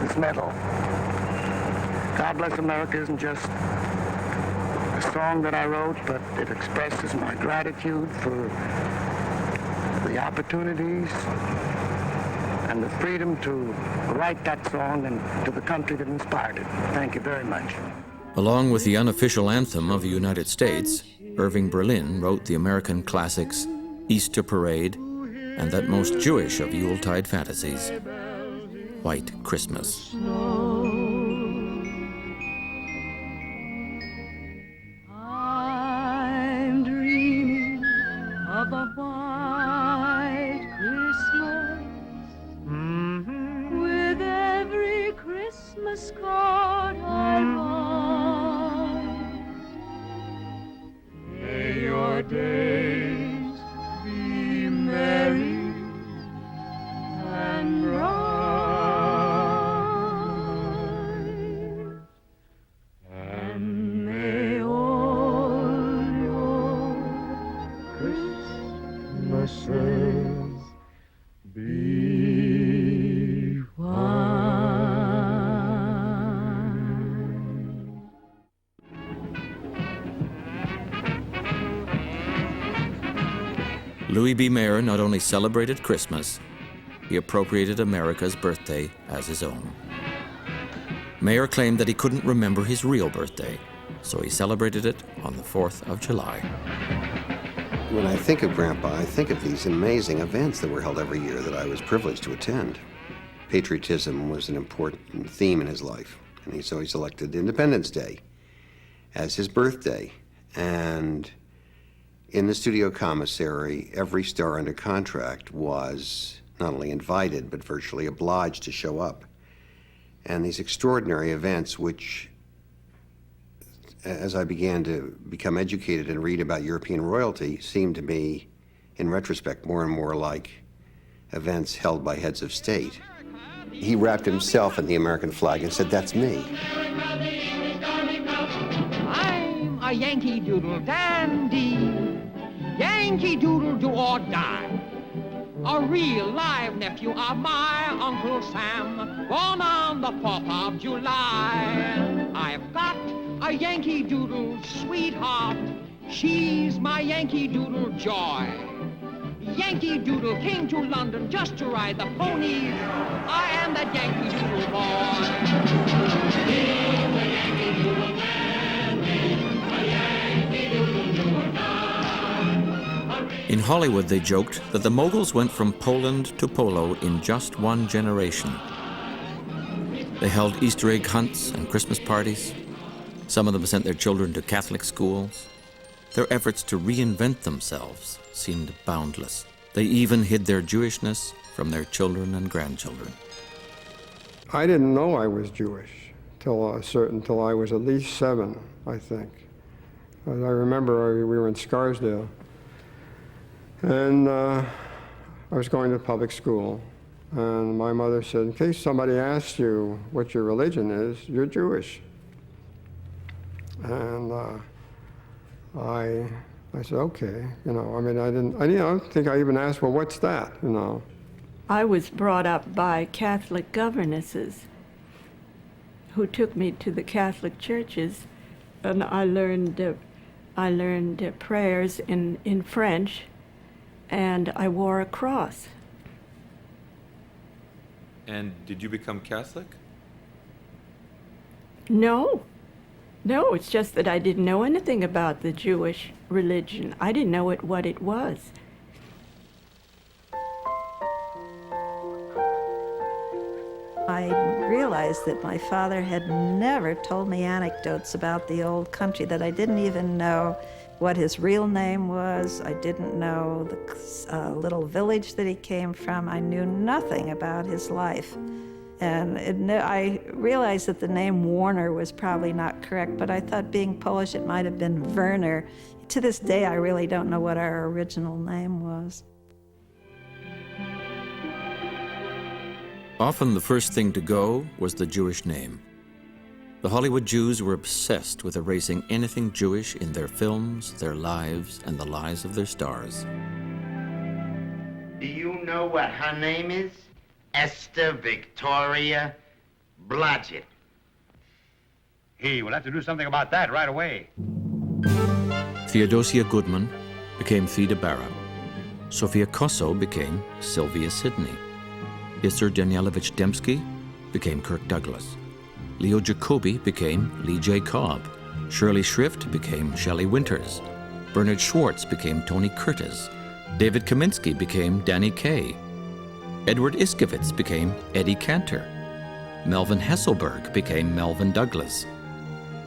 this medal. God Bless America isn't just a song that I wrote, but it expresses my gratitude for the opportunities and the freedom to write that song and to the country that inspired it. Thank you very much. Along with the unofficial anthem of the United States, Irving Berlin wrote the American classics Easter Parade and that most Jewish of Yuletide fantasies, White Christmas. I'm dreaming of a white Christmas with every Christmas escort I ride. May your days be merry and bright, and may all your Christmases be Louis B. Mayer not only celebrated Christmas, he appropriated America's birthday as his own. Mayer claimed that he couldn't remember his real birthday, so he celebrated it on the 4th of July. When I think of Grandpa, I think of these amazing events that were held every year that I was privileged to attend. Patriotism was an important theme in his life, and so he selected Independence Day as his birthday. And in the studio commissary, every star under contract was not only invited, but virtually obliged to show up. And these extraordinary events, which, as I began to become educated and read about European royalty, seemed to me, in retrospect, more and more like events held by heads of state. He wrapped himself in the American flag and said, "That's me." I'm a Yankee Doodle dandy, Yankee Doodle do or die. A real live nephew of my Uncle Sam, born on the 4th of July. I've got a Yankee Doodle sweetheart, she's my Yankee Doodle joy. Yankee Doodle came to London just to ride the ponies. I am that Yankee Doodle boy. He's a Yankee Doodle dandy, a Yankee Doodle do or die. In Hollywood, they joked that the moguls went from Poland to polo in just one generation. They held Easter egg hunts and Christmas parties. Some of them sent their children to Catholic schools. Their efforts to reinvent themselves seemed boundless. They even hid their Jewishness from their children and grandchildren. I didn't know I was Jewish till I was at least 7, I think. I remember we were in Scarsdale, and I was going to public school, and my mother said, "In case somebody asks you what your religion is, you're Jewish." And I said, "Okay," I mean, I don't think I even asked, "Well, what's that?" I was brought up by Catholic governesses who took me to the Catholic churches, and I learned prayers in French, and I wore a cross. And did you become Catholic? No, it's just that I didn't know anything about the Jewish religion. I didn't know what it was. I realized that my father had never told me anecdotes about the old country, that I didn't even know what his real name was. I didn't know the little village that he came from. I knew nothing about his life. And I realized that the name Warner was probably not correct, but I thought being Polish it might have been Werner. To this day, I really don't know what our original name was. Often the first thing to go was the Jewish name. The Hollywood Jews were obsessed with erasing anything Jewish in their films, their lives, and the lives of their stars. Do you know what her name is? Esther Victoria Blodgett. Hey, we'll have to do something about that right away. Theodosia Goodman became Theda Bara. Sofia Kosso became Sylvia Sidney. Isser Danielovich Dembski became Kirk Douglas. Leo Jacobi became Lee J. Cobb. Shirley Shrift became Shelley Winters. Bernard Schwartz became Tony Curtis. David Kaminsky became Danny Kaye. Edward Iskovitz became Eddie Cantor. Melvin Hesselberg became Melvin Douglas.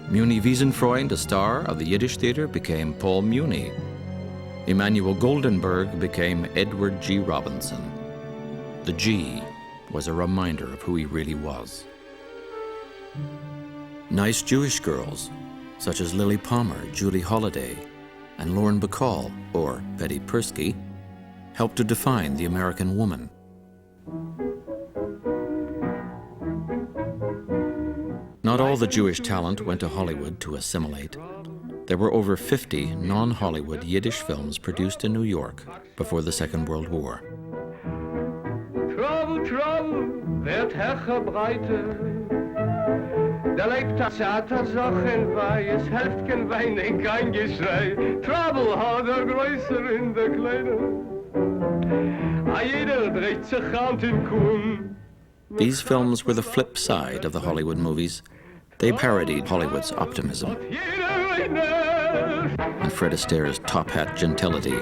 Muni Wiesenfreund, a star of the Yiddish Theater, became Paul Muni. Emanuel Goldenberg became Edward G. Robinson. The G was a reminder of who he really was. Nice Jewish girls, such as Lily Palmer, Julie Holliday, and Lauren Bacall, or Betty Persky, helped to define the American woman. Not all the Jewish talent went to Hollywood to assimilate. There were over 50 non-Hollywood Yiddish films produced in New York before the Second World War. Trouble, trouble, wird Herrscher breite. Da lebt das Theater Sachen bei, es helft kein Weinen, kein Geschrei. Trouble hat der Größer in der Kleine. A jeder dreht sich Hand in Kuhn. These films were the flip side of the Hollywood movies. They parodied Hollywood's optimism and Fred Astaire's top hat gentility.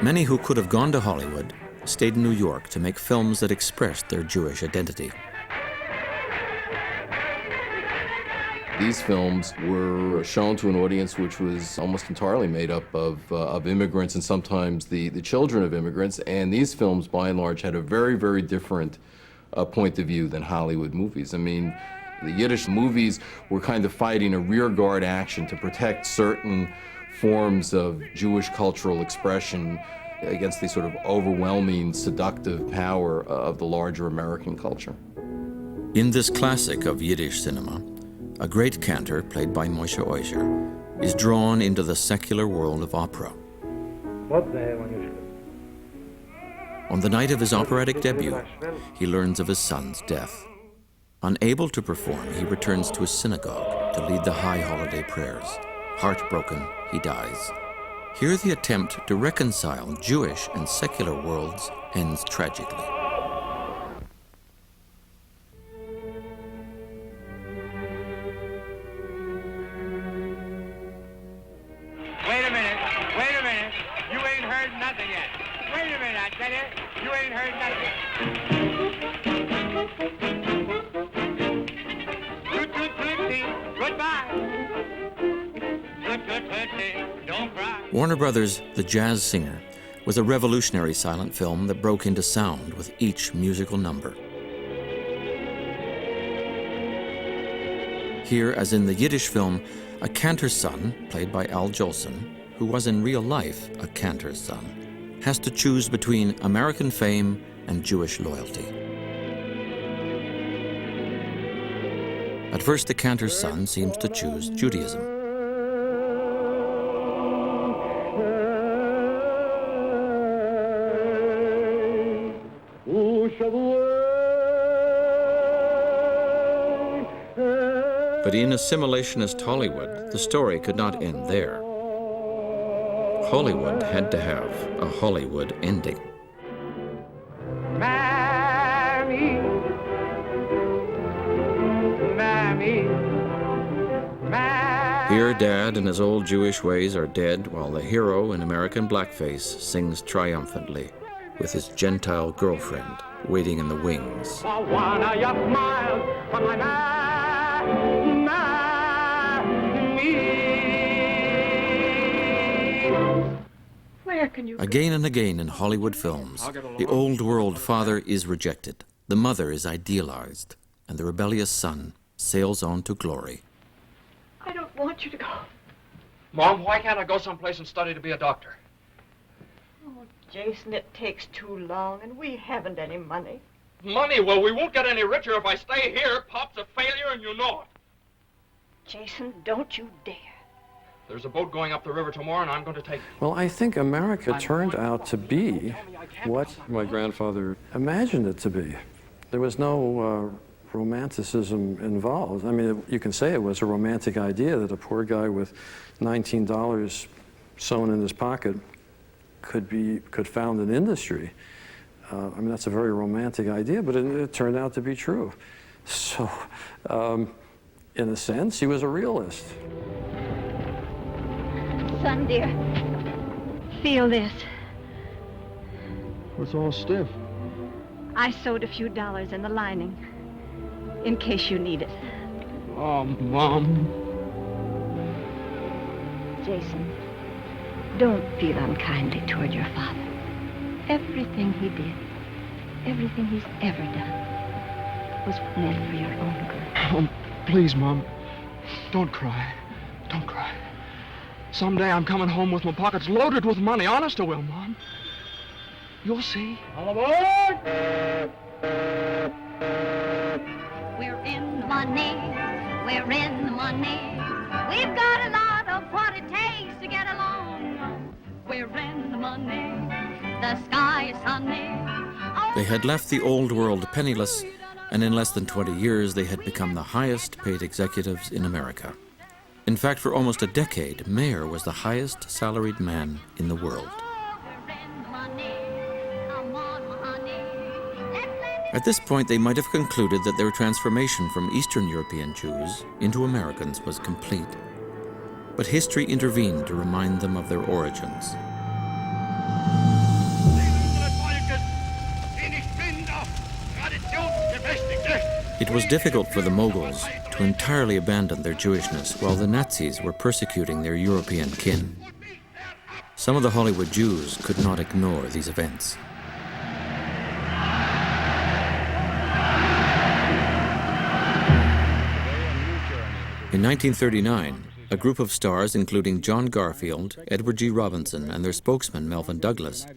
Many who could have gone to Hollywood stayed in New York to make films that expressed their Jewish identity. These films were shown to an audience which was almost entirely made up of immigrants and sometimes the children of immigrants, and these films, by and large, had a very, very different point of view than Hollywood movies. I mean, the Yiddish movies were kind of fighting a rearguard action to protect certain forms of Jewish cultural expression against the sort of overwhelming, seductive power of the larger American culture. In this classic of Yiddish cinema, a great cantor, played by Moshe Oisher, is drawn into the secular world of opera. On the night of his operatic debut, he learns of his son's death. Unable to perform, he returns to his synagogue to lead the high holiday prayers. Heartbroken, he dies. Here the attempt to reconcile Jewish and secular worlds ends tragically. Wait a minute. You ain't heard nothing yet. Wait a minute, I tell you. You ain't heard nothing. Goodbye. Don't cry. Warner Brothers' The Jazz Singer was a revolutionary silent film that broke into sound with each musical number. Here, as in the Yiddish film, a cantor's son, played by Al Jolson, who was in real life a cantor's son, has to choose between American fame and Jewish loyalty. At first, the cantor's son seems to choose Judaism. But in assimilationist Hollywood, the story could not end there. Hollywood had to have a Hollywood ending. Mammy. Here, Dad and his old Jewish ways are dead, while the hero in American blackface sings triumphantly with his Gentile girlfriend waiting in the wings. Where can you Again and again in Hollywood films, the old world father is rejected, the mother is idealized, and the rebellious son sails on to glory. I don't want you to go. Mom, why can't I go someplace and study to be a doctor? Oh, Jason, it takes too long, and we haven't any money. Money? Well, we won't get any richer if I stay here. Pop's a failure, and you know it. Jason, don't you dare. There's a boat going up the river tomorrow, and I'm going to take it. Well, I think America turned out to be what my grandfather imagined it to be. There was no romanticism involved. I mean, you can say it was a romantic idea that a poor guy with $19 sewn in his pocket could found an industry. I mean, that's a very romantic idea, but it turned out to be true. So, in a sense, he was a realist. Son, dear, feel this. It's all stiff. I sewed a few dollars in the lining, in case you need it. Oh, Mom. Jason, don't feel unkindly toward your father. Everything he did, everything he's ever done, was meant for your own good. Oh, please, Mom. Don't cry. Don't cry. Someday I'm coming home with my pockets loaded with money. Honest I will, Mom. You'll see. All aboard! We're in the money. We're in the money. We've got a lot of what it takes to get along. We're in the money. The sky is sunny. They had left the old world penniless, and in less than 20 years they had become the highest paid executives in America. In fact, for almost a decade, Mayer was the highest salaried man in the world. At this point, they might have concluded that their transformation from Eastern European Jews into Americans was complete. But history intervened to remind them of their origins. It was difficult for the moguls to entirely abandon their Jewishness while the Nazis were persecuting their European kin. Some of the Hollywood Jews could not ignore these events. In 1939, a group of stars, including John Garfield, Edward G. Robinson, and their spokesman, Melvin Douglas,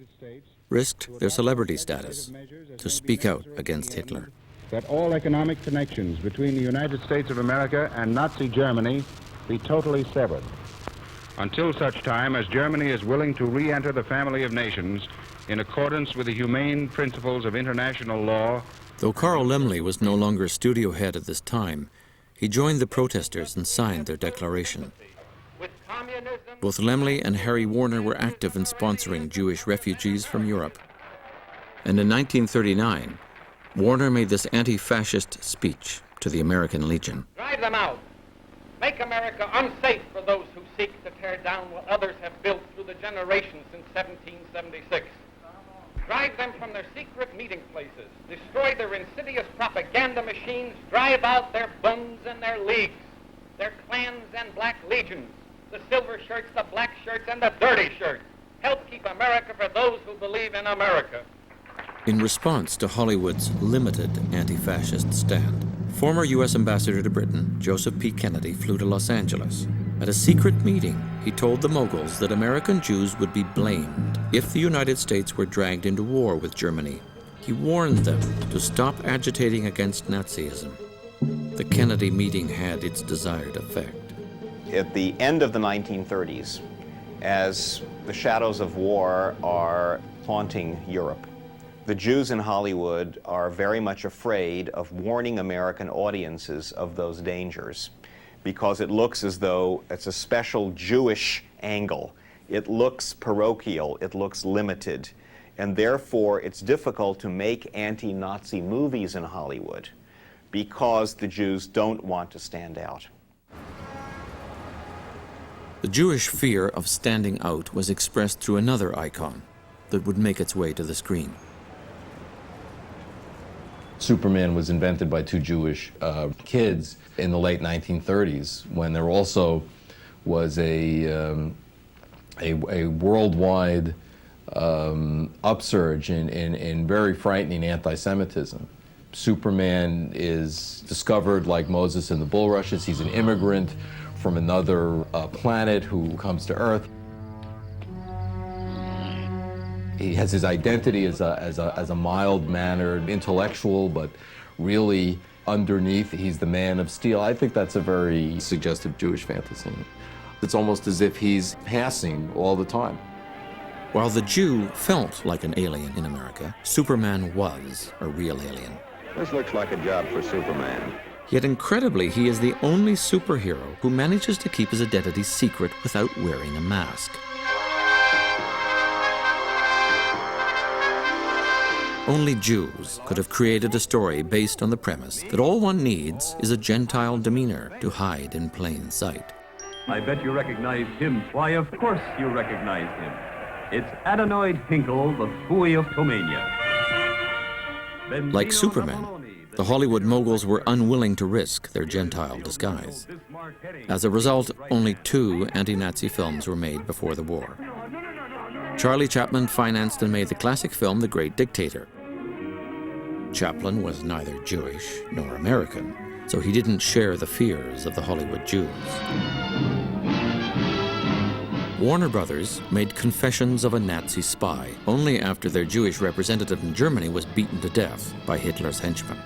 risked their celebrity status to speak out against Hitler. That all economic connections between the United States of America and Nazi Germany be totally severed, until such time as Germany is willing to re-enter the family of nations in accordance with the humane principles of international law. Though Carl Laemmle was no longer studio head at this time, he joined the protesters and signed their declaration. Both Laemmle and Harry Warner were active in sponsoring Jewish refugees from Europe. And in 1939, Warner made this anti-fascist speech to the American Legion. Drive them out. Make America unsafe for those who seek to tear down what others have built through the generations since 1776. Drive them from their secret meeting places. Destroy their insidious propaganda machines. Drive out their Bunds and their leagues, their clans and black legions, the silver shirts, the black shirts, and the dirty shirts. Help keep America for those who believe in America. In response to Hollywood's limited anti-fascist stand, former U.S. Ambassador to Britain, Joseph P. Kennedy, flew to Los Angeles. At a secret meeting, he told the moguls that American Jews would be blamed if the United States were dragged into war with Germany. He warned them to stop agitating against Nazism. The Kennedy meeting had its desired effect. At the end of the 1930s, as the shadows of war are haunting Europe, the Jews in Hollywood are very much afraid of warning American audiences of those dangers because it looks as though it's a special Jewish angle. It looks parochial, it looks limited, and therefore it's difficult to make anti-Nazi movies in Hollywood because the Jews don't want to stand out. The Jewish fear of standing out was expressed through another icon that would make its way to the screen. Superman was invented by two Jewish kids in the late 1930s, when there also was a worldwide upsurge in very frightening anti-Semitism. Superman is discovered like Moses in the bulrushes. He's an immigrant from another planet who comes to Earth. He has his identity as a mild-mannered intellectual, but really underneath he's the man of steel. I think that's a very suggestive Jewish fantasy. It's almost as if he's passing all the time. While the Jew felt like an alien in America, Superman was a real alien. This looks like a job for Superman. Yet incredibly, he is the only superhero who manages to keep his identity secret without wearing a mask. Only Jews could have created a story based on the premise that all one needs is a Gentile demeanor to hide in plain sight. I bet you recognize him. Why, of course you recognize him. It's Adenoid Hinkle, the Fooey of Tomania. Like Superman, the Hollywood moguls were unwilling to risk their Gentile disguise. As a result, only 2 anti-Nazi films were made before the war. Charlie Chaplin financed and made the classic film The Great Dictator. Chaplin was neither Jewish nor American, so he didn't share the fears of the Hollywood Jews. Warner Brothers made Confessions of a Nazi Spy only after their Jewish representative in Germany was beaten to death by Hitler's henchmen.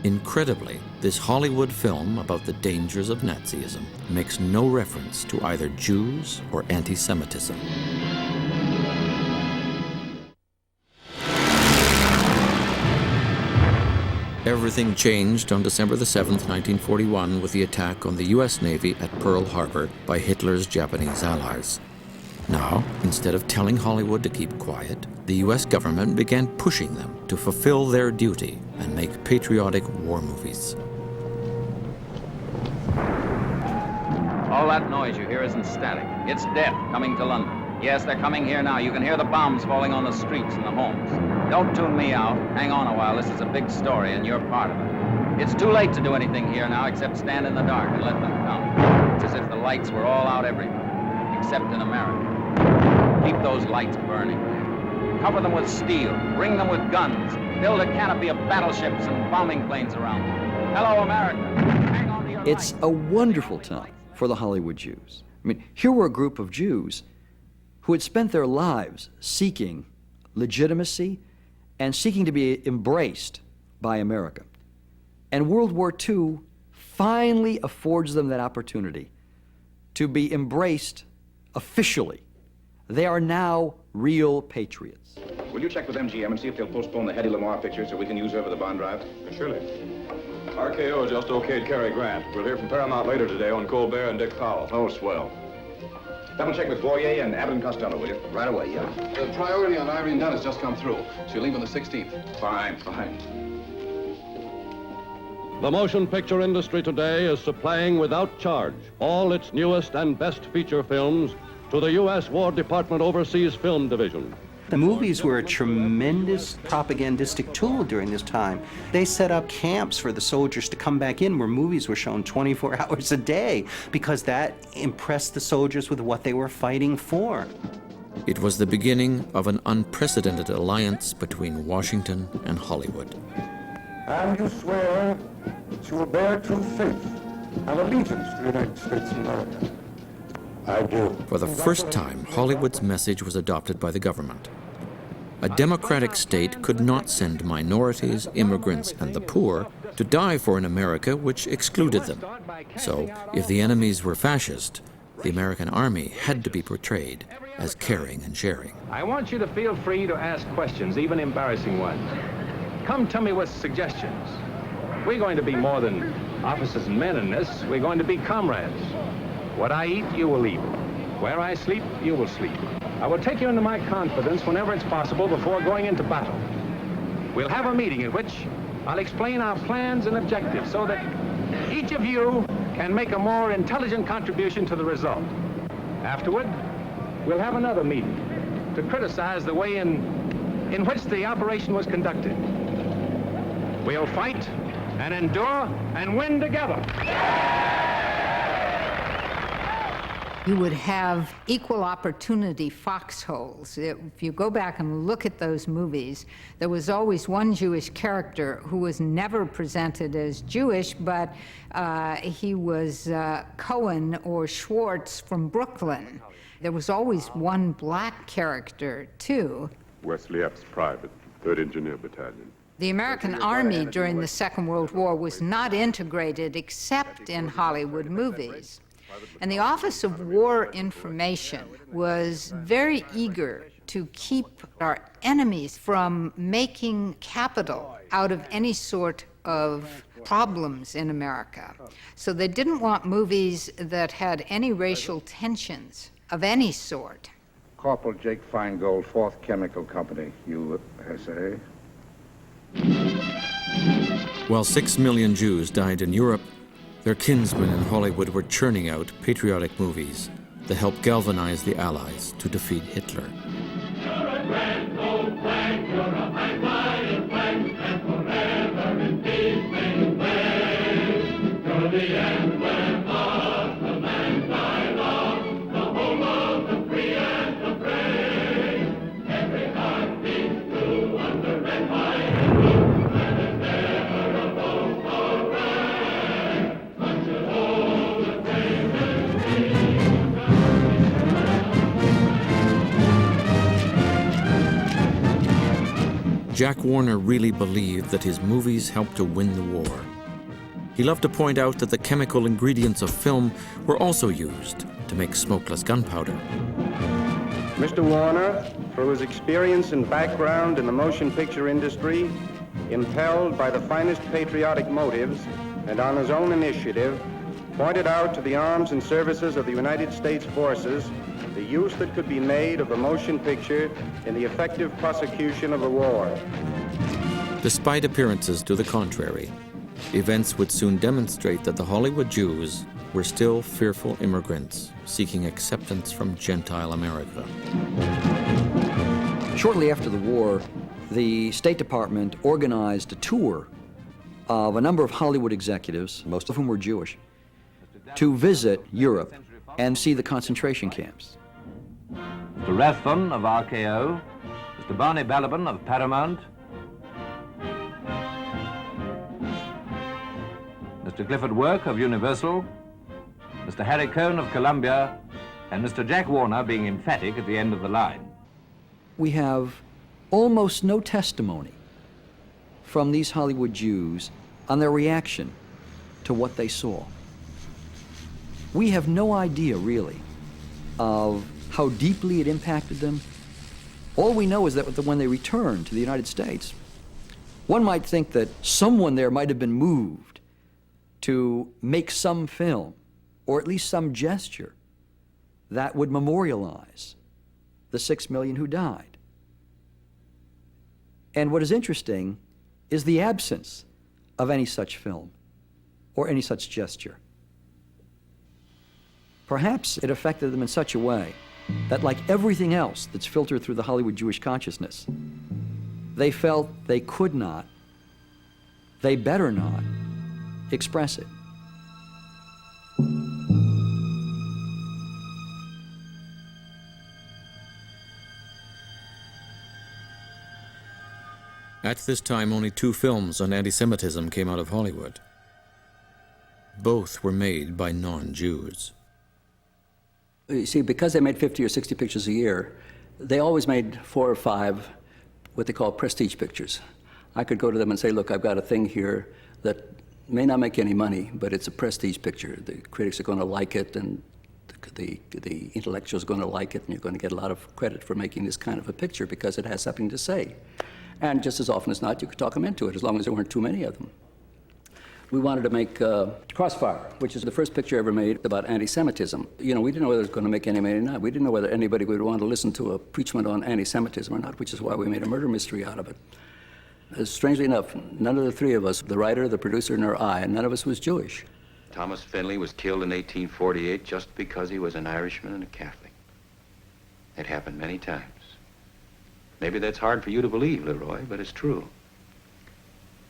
Incredibly, this Hollywood film about the dangers of Nazism makes no reference to either Jews or anti-Semitism. Everything changed on December the 7th, 1941, with the attack on the U.S. Navy at Pearl Harbor by Hitler's Japanese allies. Now, instead of telling Hollywood to keep quiet, the U.S. government began pushing them to fulfill their duty and make patriotic war movies. All that noise you hear isn't static. It's death coming to London. Yes, they're coming here now. You can hear the bombs falling on the streets and the homes. Don't tune me out. Hang on a while. This is a big story, and you're part of it. It's too late to do anything here now except stand in the dark and let them come. It's as if the lights were all out everywhere, except in America. Keep those lights burning. Cover them with steel. Bring them with guns. Build a canopy of battleships and bombing planes around them. Hello, America. Hang on to your It's a wonderful time for the Hollywood Jews. I mean, here were a group of Jews who had spent their lives seeking legitimacy and seeking to be embraced by America. And World War II finally affords them that opportunity to be embraced officially. They are now real patriots. Will you check with MGM and see if they'll postpone the Hedy Lamarr picture so we can use her for the bond drive? Surely. RKO just okayed Cary Grant. We'll hear from Paramount later today on Colbert and Dick Powell. Oh, swell. Double check with Boyer and Abbott and Costello, will you? Right away, yeah. The priority on Irene Dunn has just come through. She'll leave on the 16th. Fine, fine. The motion picture industry today is supplying without charge all its newest and best feature films to the U.S. War Department Overseas Film Division. The movies were a tremendous propagandistic tool during this time. They set up camps for the soldiers to come back in where movies were shown 24 hours a day because that impressed the soldiers with what they were fighting for. It was the beginning of an unprecedented alliance between Washington and Hollywood. And you swear that you will bear true faith and allegiance to the United States of America. I do. For the first time, Hollywood's message was adopted by the government. A democratic state could not send minorities, immigrants, and the poor to die for an America which excluded them. So, if the enemies were fascist, the American army had to be portrayed as caring and sharing. I want you to feel free to ask questions, even embarrassing ones. Come to me with suggestions. We're going to be more than officers and men in this. We're going to be comrades. What I eat, you will eat. Where I sleep, you will sleep. I will take you into my confidence whenever it's possible before going into battle. We'll have a meeting in which I'll explain our plans and objectives so that each of you can make a more intelligent contribution to the result. Afterward, we'll have another meeting to criticize the way in which the operation was conducted. We'll fight and endure and win together. You would have equal opportunity foxholes. If you go back and look at those movies, there was always one Jewish character who was never presented as Jewish, but he was Cohen or Schwartz from Brooklyn. There was always one black character, too. Wesley Epps, Private, 3rd Engineer Battalion. The American Army during the Second World War was not integrated except in Hollywood movies. And the Office of War Information was very eager to keep our enemies from making capital out of any sort of problems in America. So they didn't want movies that had any racial tensions of any sort. Corporal Jake Feingold, 4th Chemical Company, USA. While 6 million Jews died in Europe, their kinsmen in Hollywood were churning out patriotic movies that helped galvanize the Allies to defeat Hitler. You're a grand old flag, you're a high-flying flag, and forever indeed. Jack Warner really believed that his movies helped to win the war. He loved to point out that the chemical ingredients of film were also used to make smokeless gunpowder. Mr. Warner, through his experience and background in the motion picture industry, impelled by the finest patriotic motives, and on his own initiative, pointed out to the arms and services of the United States forces the use that could be made of the motion picture in the effective prosecution of the war. Despite appearances to the contrary, events would soon demonstrate that the Hollywood Jews were still fearful immigrants seeking acceptance from Gentile America. Shortly after the war, the State Department organized a tour of a number of Hollywood executives, most of whom were Jewish, to visit Europe and see the concentration camps. Mr. Rathbun of RKO, Mr. Barney Balaban of Paramount, Mr. Clifford Work of Universal, Mr. Harry Cohn of Columbia, and Mr. Jack Warner being emphatic at the end of the line. We have almost no testimony from these Hollywood Jews on their reaction to what they saw. We have no idea, really, of how deeply it impacted them. All we know is that when they returned to the United States, one might think that someone there might have been moved to make some film, or at least some gesture, that would memorialize the 6 million who died. And what is interesting is the absence of any such film or any such gesture. Perhaps it affected them in such a way that, like everything else that's filtered through the Hollywood Jewish consciousness, they felt they could not, they better not, express it. At this time, only 2 films on anti-Semitism came out of Hollywood. Both were made by non-Jews. You see, because they made 50 or 60 pictures a year, they always made 4 or 5 what they call prestige pictures. I could go to them and say, look, I've got a thing here that may not make any money, but it's a prestige picture. The critics are going to like it, and the intellectuals are going to like it, and you're going to get a lot of credit for making this kind of a picture because it has something to say. And just as often as not, you could talk them into it, as long as there weren't too many of them. We wanted to make Crossfire, which is the first picture ever made about anti-Semitism. You know, we didn't know whether it was going to make any money or not. We didn't know whether anybody would want to listen to a preachment on anti-Semitism or not, which is why we made a murder mystery out of it. Strangely enough, none of the 3 of us, the writer, the producer, nor I, none of us was Jewish. Thomas Finley was killed in 1848 just because he was an Irishman and a Catholic. It happened many times. Maybe that's hard for you to believe, Leroy, but it's true.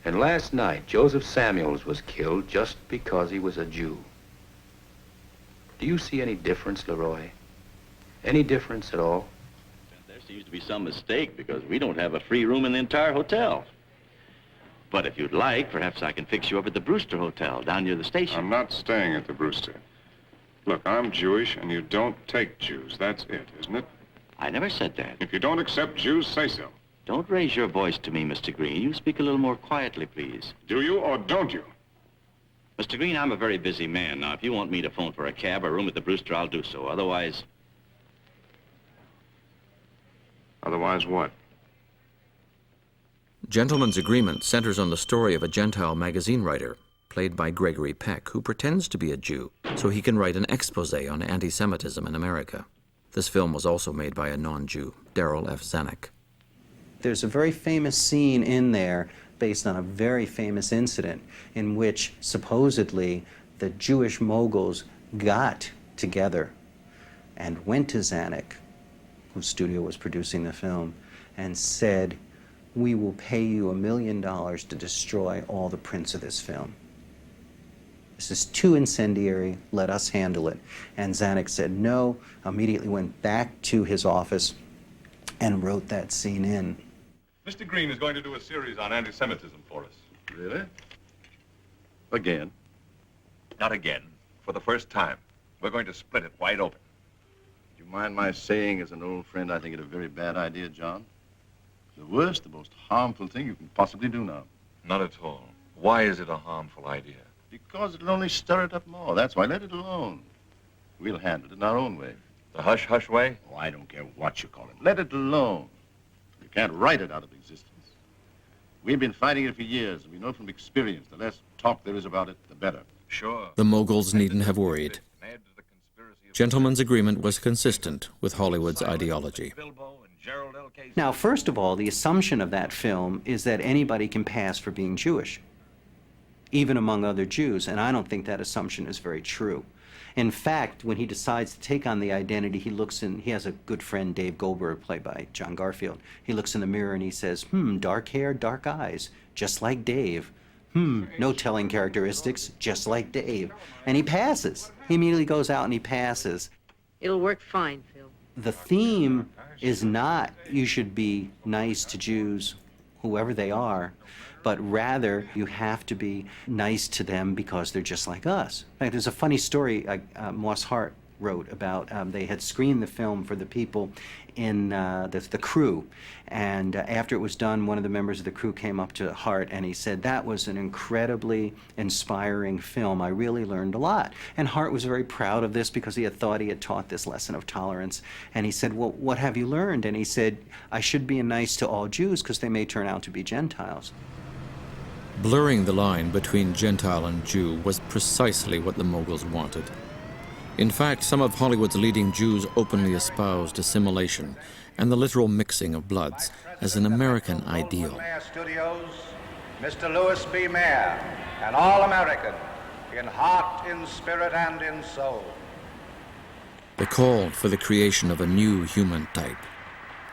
And last night, Joseph Samuels was killed just because he was a Jew. Do you see any difference, Leroy? Any difference at all? There seems to be some mistake because we don't have a free room in the entire hotel. But if you'd like, perhaps I can fix you up at the Brewster Hotel down near the station. I'm not staying at the Brewster. Look, I'm Jewish and you don't take Jews. That's it, isn't it? I never said that. If you don't accept Jews, say so. Don't raise your voice to me, Mr. Green. You speak a little more quietly, please. Do you or don't you? Mr. Green, I'm a very busy man. Now, if you want me to phone for a cab or room at the Brewster, I'll do so. Otherwise... Otherwise what? Gentleman's Agreement centers on the story of a Gentile magazine writer, played by Gregory Peck, who pretends to be a Jew so he can write an expose on anti-Semitism in America. This film was also made by a non-Jew, Darrell F. Zanuck. There's a very famous scene in there based on a very famous incident in which supposedly the Jewish moguls got together and went to Zanuck, whose studio was producing the film, and said, "We will pay you $1 million to destroy all the prints of this film. This is too incendiary, let us handle it." And Zanuck said no, immediately went back to his office and wrote that scene in. Mr. Green is going to do a series on anti-Semitism for us. Really? Again? Not again. For the first time. We're going to split it wide open. Do you mind my saying, as an old friend, I think it a very bad idea, John? the worst, the most harmful thing you can possibly do now. Not at all. Why is it a harmful idea? Because it'll only stir it up more. That's why. Let it alone. We'll handle it in our own way. The hush-hush way? Oh, I don't care what you call it. Let it alone. You can't write it out of existence. We've been fighting it for years, and we know from experience the less talk there is about it, the better. Sure. The moguls needn't have worried. Gentlemen's agreement was consistent with Hollywood's ideology. Now, first of all, the assumption of that film is that anybody can pass for being Jewish, even among other Jews, and I don't think that assumption is very true. In fact, when he decides to take on the identity, he has a good friend, Dave Goldberg, played by John Garfield. He looks in the mirror and he says, dark hair, dark eyes, just like Dave. No telling characteristics, just like Dave. And he passes. He immediately goes out and he passes. It'll work fine, Phil. The theme is not you should be nice to Jews, whoever they are, but rather you have to be nice to them because they're just like us. In fact, there's a funny story Moss Hart wrote about, they had screened the film for the people in the crew, and after it was done, one of the members of the crew came up to Hart and he said, that was an incredibly inspiring film. I really learned a lot. And Hart was very proud of this because he had thought he had taught this lesson of tolerance. And he said, well, what have you learned? And he said, I should be nice to all Jews because they may turn out to be Gentiles. Blurring the line between Gentile and Jew was precisely what the moguls wanted. In fact, some of Hollywood's leading Jews openly espoused assimilation and the literal mixing of bloods as an American ideal. Studios, Mr. Louis B. Mayer, an all-American in heart, in spirit, and in soul. They called for the creation of a new human type,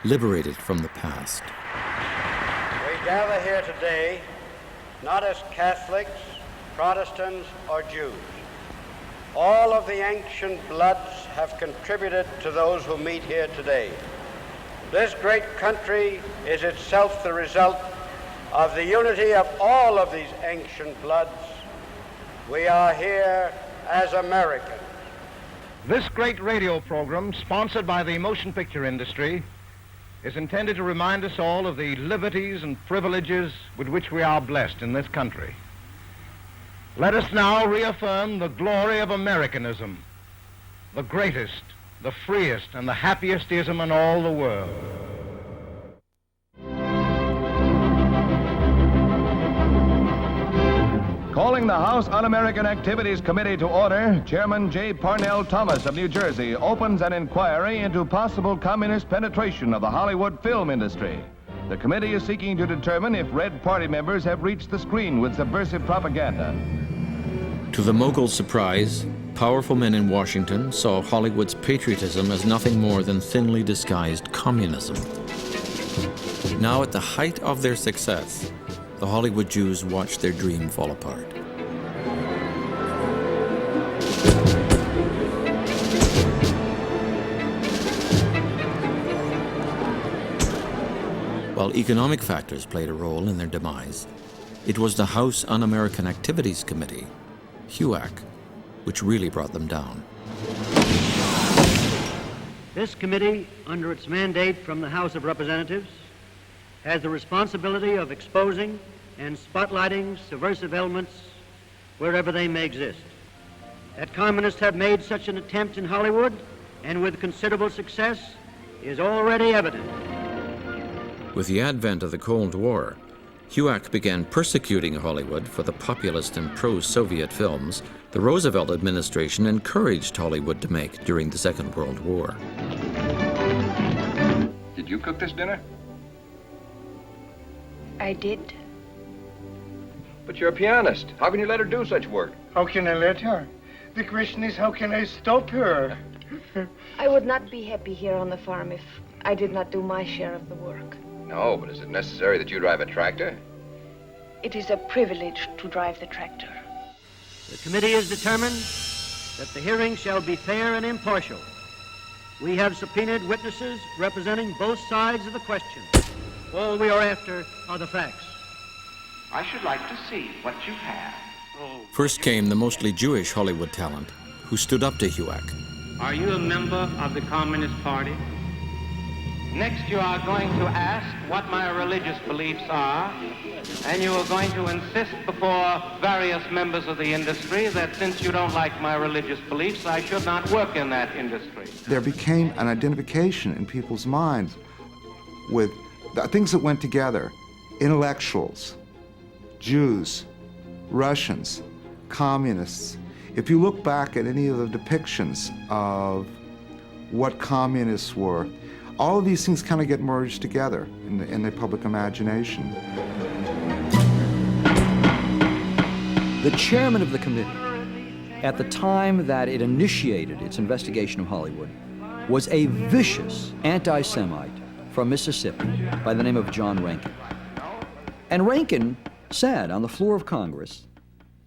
liberated from the past. We gather here today not as Catholics, Protestants, or Jews. All of the ancient bloods have contributed to those who meet here today. This great country is itself the result of the unity of all of these ancient bloods. We are here as Americans. This great radio program, sponsored by the motion picture industry, is intended to remind us all of the liberties and privileges with which we are blessed in this country. Let us now reaffirm the glory of Americanism, the greatest, the freest, and the happiest ism in all the world. Calling the House Un-American Activities Committee to order, Chairman J. Parnell Thomas of New Jersey opens an inquiry into possible communist penetration of the Hollywood film industry. The committee is seeking to determine if Red Party members have reached the screen with subversive propaganda. To the moguls' surprise, powerful men in Washington saw Hollywood's patriotism as nothing more than thinly disguised communism. Now at the height of their success, the Hollywood Jews watched their dream fall apart. While economic factors played a role in their demise, it was the House Un-American Activities Committee, HUAC, which really brought them down. This committee, under its mandate from the House of Representatives, has the responsibility of exposing and spotlighting subversive elements wherever they may exist. That communists have made such an attempt in Hollywood, and with considerable success, is already evident. With the advent of the Cold War, HUAC began persecuting Hollywood for the populist and pro-Soviet films the Roosevelt administration encouraged Hollywood to make during the Second World War. Did you cook this dinner? I did. But you're a pianist. How can you let her do such work? How can I let her? The question is, how can I stop her? I would not be happy here on the farm if I did not do my share of the work. No, but is it necessary that you drive a tractor? It is a privilege to drive the tractor. The committee is determined that the hearing shall be fair and impartial. We have subpoenaed witnesses representing both sides of the question. All we are after are the facts. I should like to see what you have. First came the mostly Jewish Hollywood talent, who stood up to HUAC. Are you a member of the Communist Party? Next, you are going to ask what my religious beliefs are, and you are going to insist before various members of the industry that since you don't like my religious beliefs, I should not work in that industry. There became an identification in people's minds with the things that went together: intellectuals, Jews, Russians, communists. If you look back at any of the depictions of what communists were, all of these things kind of get merged together in the public imagination. The chairman of the committee, at the time that it initiated its investigation of Hollywood, was a vicious anti-Semite from Mississippi by the name of John Rankin. And Rankin said on the floor of Congress,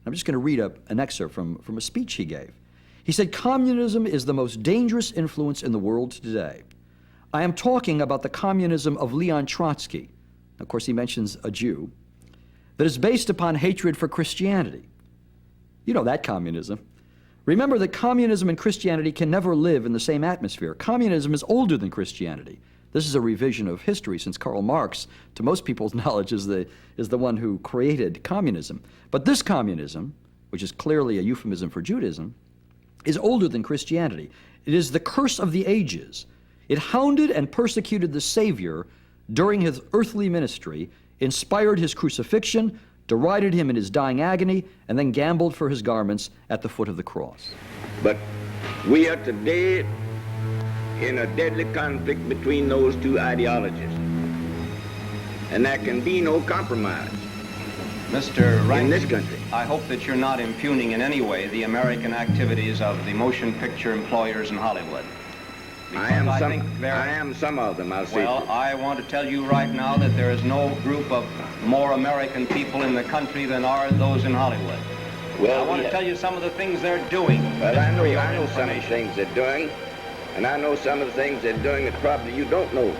I'm just going to read an excerpt from a speech he gave. He said, "Communism is the most dangerous influence in the world today. I am talking about the communism of Leon Trotsky," of course he mentions a Jew, "that is based upon hatred for Christianity." You know that communism. Remember that communism and Christianity can never live in the same atmosphere. Communism is older than Christianity. This is a revision of history, since Karl Marx, to most people's knowledge, is the one who created communism. But this communism, which is clearly a euphemism for Judaism, is older than Christianity. It is the curse of the ages. It hounded and persecuted the Savior during his earthly ministry, inspired his crucifixion, derided him in his dying agony, and then gambled for his garments at the foot of the cross. But we are today in a deadly conflict between those two ideologies. And there can be no compromise. Mr. Rankin, in this country. I hope that you're not impugning in any way the American activities of the motion picture employers in Hollywood. I am some of them, I'll say. Well, I want to tell you right now that there is no group of more American people in the country than are those in Hollywood. Well, I want to tell you some of the things they're doing. Well, I know some of the things they're doing, and I know some of the things they're doing that probably you don't know.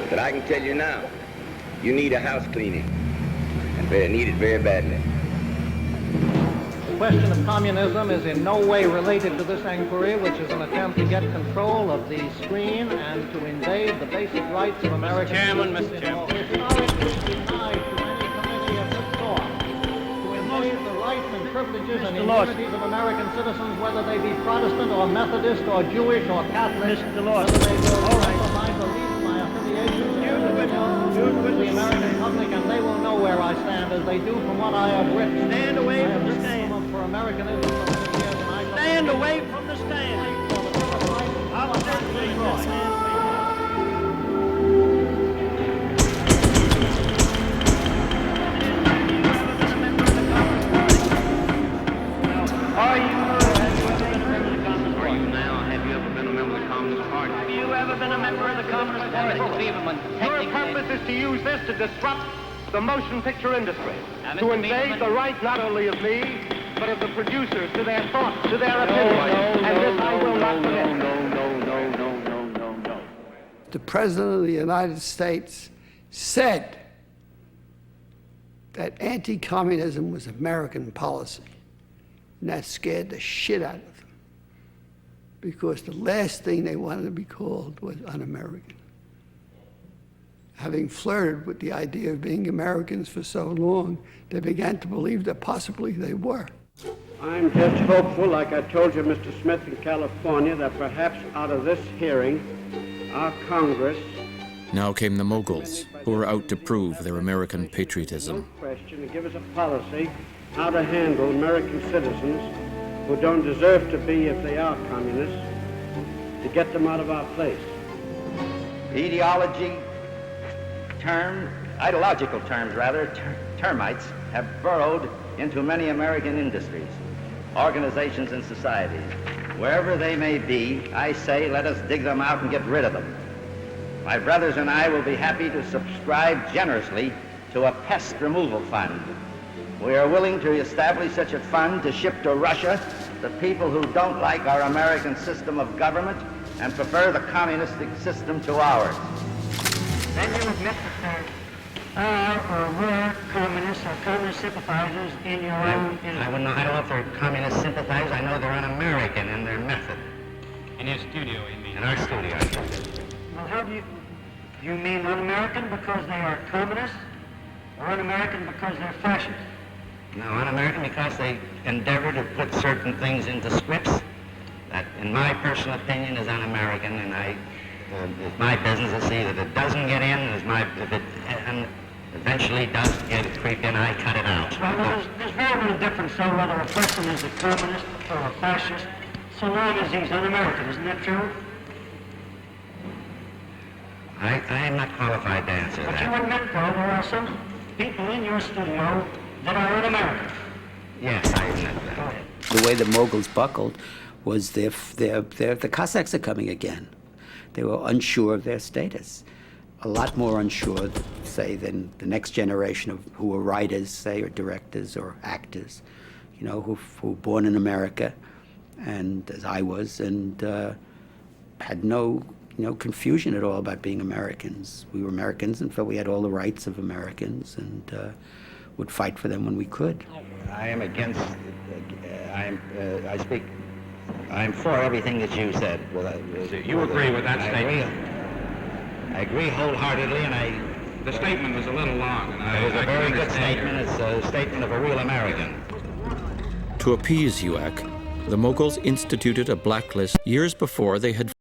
But I can tell you now, you need a house cleaning, and they need it very badly. The question of communism is in no way related to this inquiry, which is an attempt to get control of the screen and to invade the basic rights of American citizens. Mr. Chairman. Historically denied to any committee of this sort. To invade the rights and privileges and immunities of American citizens, whether they be Protestant or Methodist or Jewish or Catholic, whether they will my beliefs, my affiliations, with the American public, and they will know where I stand, as they do from what I have written. Stand away from the stand. For Americanism for many years, and I Stand away from the stand. I will Have you ever been a member of the Communist Party? Your purpose is to use this to disrupt the motion picture industry, to invade the right not only of me, but of the producers, to their thoughts, to their opinions, and this I will not permit. No. The President of the United States said that anti-communism was American policy, and that scared the shit out of them, because the last thing they wanted to be called was un-American. Having flirted with the idea of being Americans for so long, they began to believe that possibly they were. I'm just hopeful, like I told you, Mr. Smith, in California, that perhaps out of this hearing, our Congress... Now came the moguls, who were out to prove their American patriotism. ...question to give us a policy how to handle American citizens who don't deserve to be if they are communists, to get them out of our place. Ideological terms, termites have burrowed into many American industries, organizations, and societies. Wherever they may be, I say let us dig them out and get rid of them. My brothers and I will be happy to subscribe generously to a pest removal fund. We are willing to establish such a fund to ship to Russia the people who don't like our American system of government and prefer the communistic system to ours. Then you admit that there are or were communists or communist sympathizers in your own industry. I don't know if they're communist sympathizers. I know they're un-American in their method. In your studio, you mean? In our studio. Well, Well, how do you mean un-American because they are communists, or un-American because they're fascist? No, un-American because they endeavor to put certain things into scripts that, in my personal opinion, is un-American, and it's my business to see that it doesn't get in. If it eventually does creep in, I cut it out. Well, there's very little difference, though, whether a person is a communist or a fascist, so long as he's un-American. Isn't that true? I am not qualified to answer But that. you admit, though, there are some people in your studio that are un-American. Yes, I admit that. The way the moguls buckled was the Cossacks are coming again. They were unsure of their status. A lot more unsure, say, than the next generation of who were writers, say, or directors or actors, you know, who were born in America, and as I was, and had no confusion at all about being Americans. We were Americans and felt we had all the rights of Americans, and would fight for them when we could. I am against. I'm for everything that you said. You agree with that statement? I agree wholeheartedly, and The statement was a little long, and it was a very good statement. It's a statement of a real American. To appease UAC, the moguls instituted a blacklist years before they had